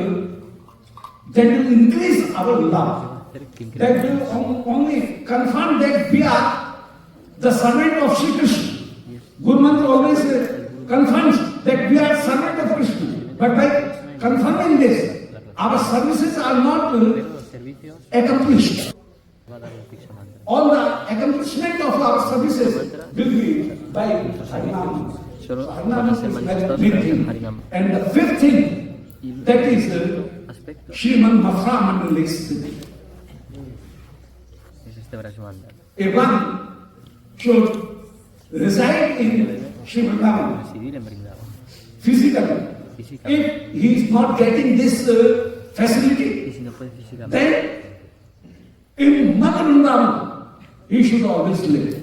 Speaker 1: that will increase our love. That will only confirm that we are the servant of Shri Krishna. Guru mantra always confirms that we are servant of Krishna. But by confirming this, our services are not accomplished. All the accomplishment of our services will be by Harinam. So Harinam is the main thing. And the fifth thing, that is Shriman Mafra Mandali. A one should reside in Shri Vrindavan physically. If he is not getting this facility, then in Mata Vrindavan he should always live.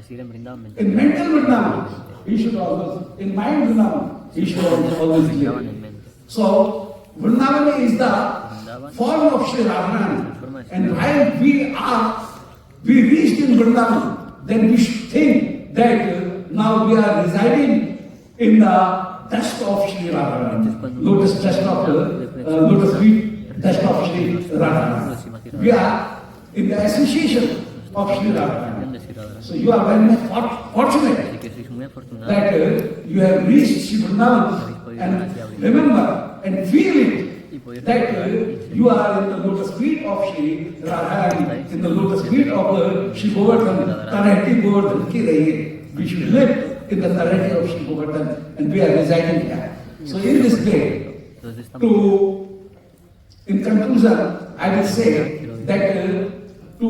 Speaker 1: In mental Vrindavan he should always, in mind Vrindavan he should always live. So Vrindavan is the form of Shri Radharani, and while we reached in Vrindavan, then we should think that now we are residing in the dust of Shri Radharani, lotus dust of lotus feet dust of Shri Radharani. We are in the association of Shri Radharani. So you are very much fortunate that you have reached Shri Vrindavan, and remember and feel it that you are in the lotus feet of Shri Radharani, in the lotus feet of Shri Govardhan, Tarahati Govardhan ki rahiye. We should live in the Tarahati of Shri Govardhan, and we are residing here. So in this way, in conclusion, I will say that to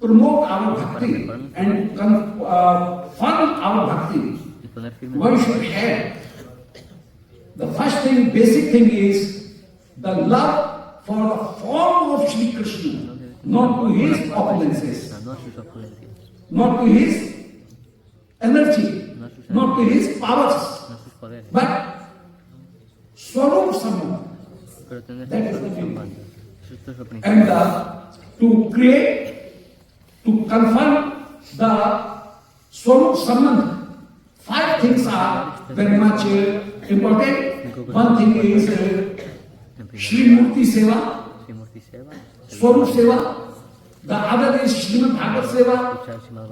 Speaker 1: promote our bhakti and fund our bhakti, one should have the first thing, basic thing is the love for the form of Shri Krishna, not to his opulences, not to his energy, not to his powers, but Swarup Sambandha. That is the thing. And to create, to confirm the Swarup Sambandha, 5 things are very much important. One thing is Shri Murti Seva, Swarup Seva. The other is Srimad Bhagavat Seva.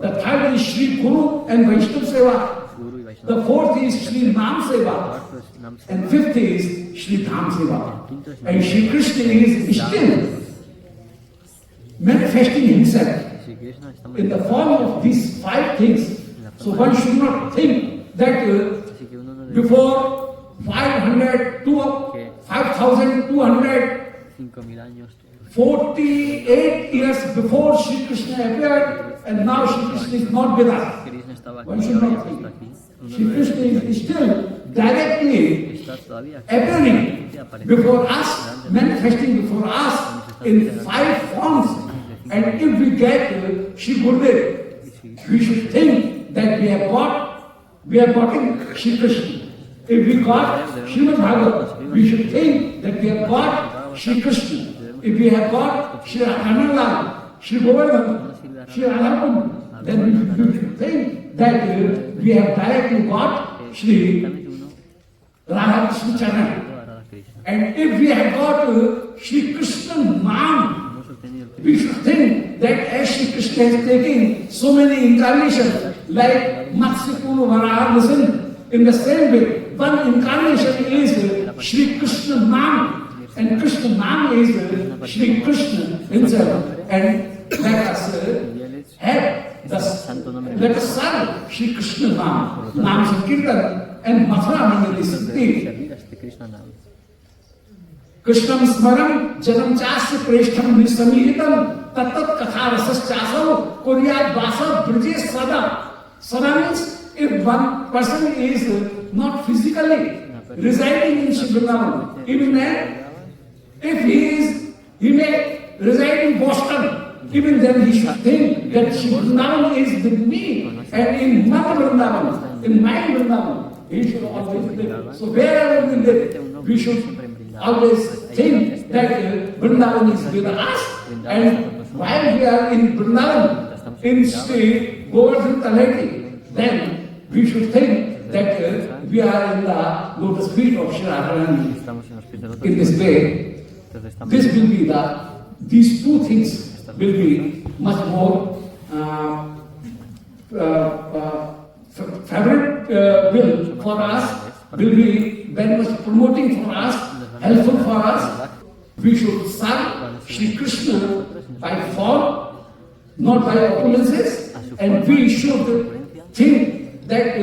Speaker 1: The third is Shri Guru and Vaishnava Seva. The fourth is Shri Nam Seva. And fifth is Shri Dham Seva. And Shri Krishna is still manifesting himself in the form of these 5 things. So one should not think that before 5,200
Speaker 2: 5.000 años.
Speaker 1: 48 years before Sri Krishna appeared, and now Sri Krishna is not with us.
Speaker 2: Krishna estaba aquí,
Speaker 1: One should
Speaker 2: ahora
Speaker 1: not
Speaker 2: ya está
Speaker 1: think.
Speaker 2: aquí.
Speaker 1: Sri Krishna is still directly
Speaker 2: Está todavía aquí.
Speaker 1: appearing before us, manifesting before us in 5 forms. And if we get Sri Gurudev, we should think that we have got Sri Krishna. If we got Srimad Bhagavad, we should think that we have got Sri Krishna. If we have got Sri Radhanalal, Sri Govardhan, Sri Radhakund, then we should think that we have directly got Sri Radha Krishna Charan. And if we have got Sri Krishna Naam, we should think that as Sri Krishna is taking so many incarnations, like Matsya-Puru Varaha Narasimha, in the same way, one incarnation is Sri Krishna Naam, and Krishna Naam is Sri Krishna himself. And let us let us serve Sri Krishna Naam, Naam Sankirtan, and Mathura Mandali Siddhi. Krishnam Smaram Janam Chasya Preshtham Nisamihitam Tatat Katha Rasaschasav Kuryat Vasa Brije Sada. Sada means if one person is not physically residing in Sri Vrindavan, even then, if he may reside in Boston, even then he should think that Sri Vrindavan is with me, and in my Vrindavan, in my Vrindavan, he should always live. So wherever we live, we should always think that Vrindavan is with us, and while we are in Vrindavan, in Sri Govardhan Taleti, then we should think that we are in the lotus feet of Sri Radharani. In this way, this will be these two things will be much more favorite will for us, will be very much promoting for us, helpful for us. We should serve Sri Krishna by form, not by opulences, and we should think that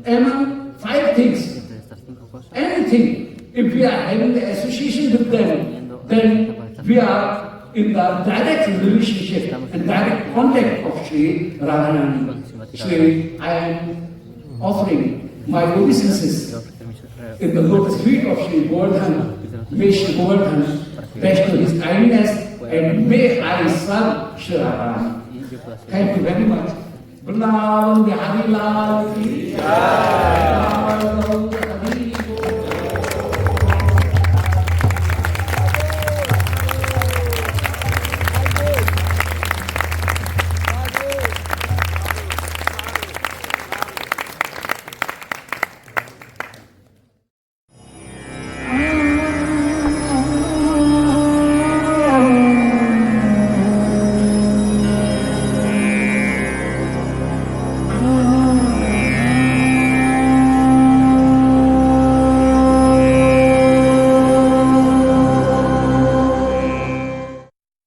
Speaker 1: among 5 things, anything, if we are having the association with them, then we are in the direct relationship and direct contact of Sri Radharani. Sri, I am offering my obeisances in the lotus feet of Sri Govardhan. May Sri Govardhan bestow his kindness, and may I serve Sri Radharani. Thank you very much. Vrindavan Bihari Lal ki jai.